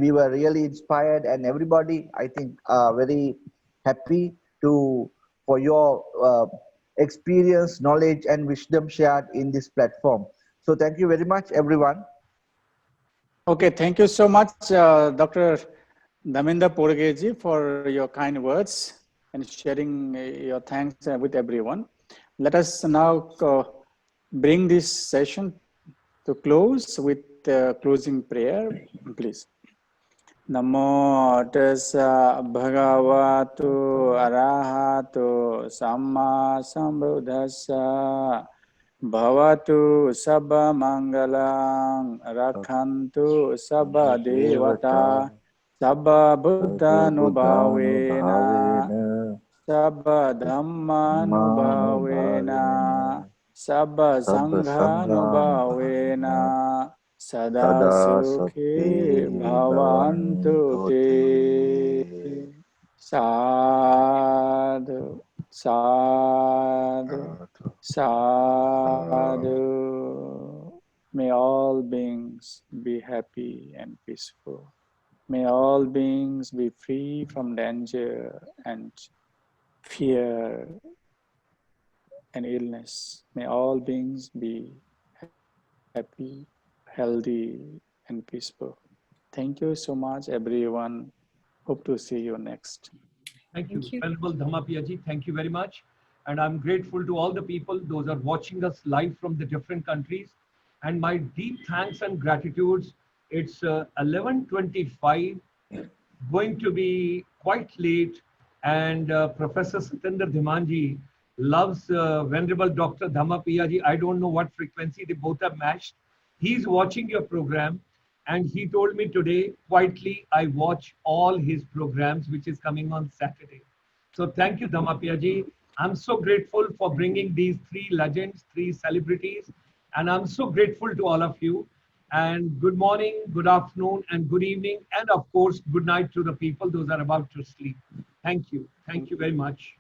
we were really inspired, and everybody, I think, very happy for your experience, knowledge, and wisdom shared in this platform. So thank you very much, everyone.
Okay, thank you so much, Dr. Damenda Porage, for your kind words and sharing your thanks with everyone. Let us now bring this session to close with the closing prayer, please. Namo tassa bhagavato arahato samma sambuddhassa bhavatu sabba mangalang rakhantu sabba devata Sabba Buddhanubhavena, Sabba Dhammanubhavena, Sabba Sanghanubhavena, Sada Sukhi Bhavantu Te. Sadhu, sadhu, sadhu. May all beings be happy and peaceful. May all beings be free from danger and fear and illness. May all beings be happy, healthy, and peaceful. Thank you so much, everyone. Hope to see you next.
Thank you.
Thank you.
Venerable Dhammapiya ji, thank you very much. And I'm grateful to all the people, those are watching us live from the different countries. And my deep thanks and gratitudes. It's 11:25, going to be quite late. And Professor Satinder Dhimanji loves Venerable Dr. Dhammapiya ji. I don't know what frequency they both have matched. He's watching your program. And he told me today, quietly, I watch all his programs, which is coming on Saturday. So thank you, Dhammapiya ji. I'm so grateful for bringing these three legends, three celebrities. And I'm so grateful to all of you. And good morning, good afternoon, and good evening. And of course, good night to the people, those are about to sleep. Thank you. Thank you very much.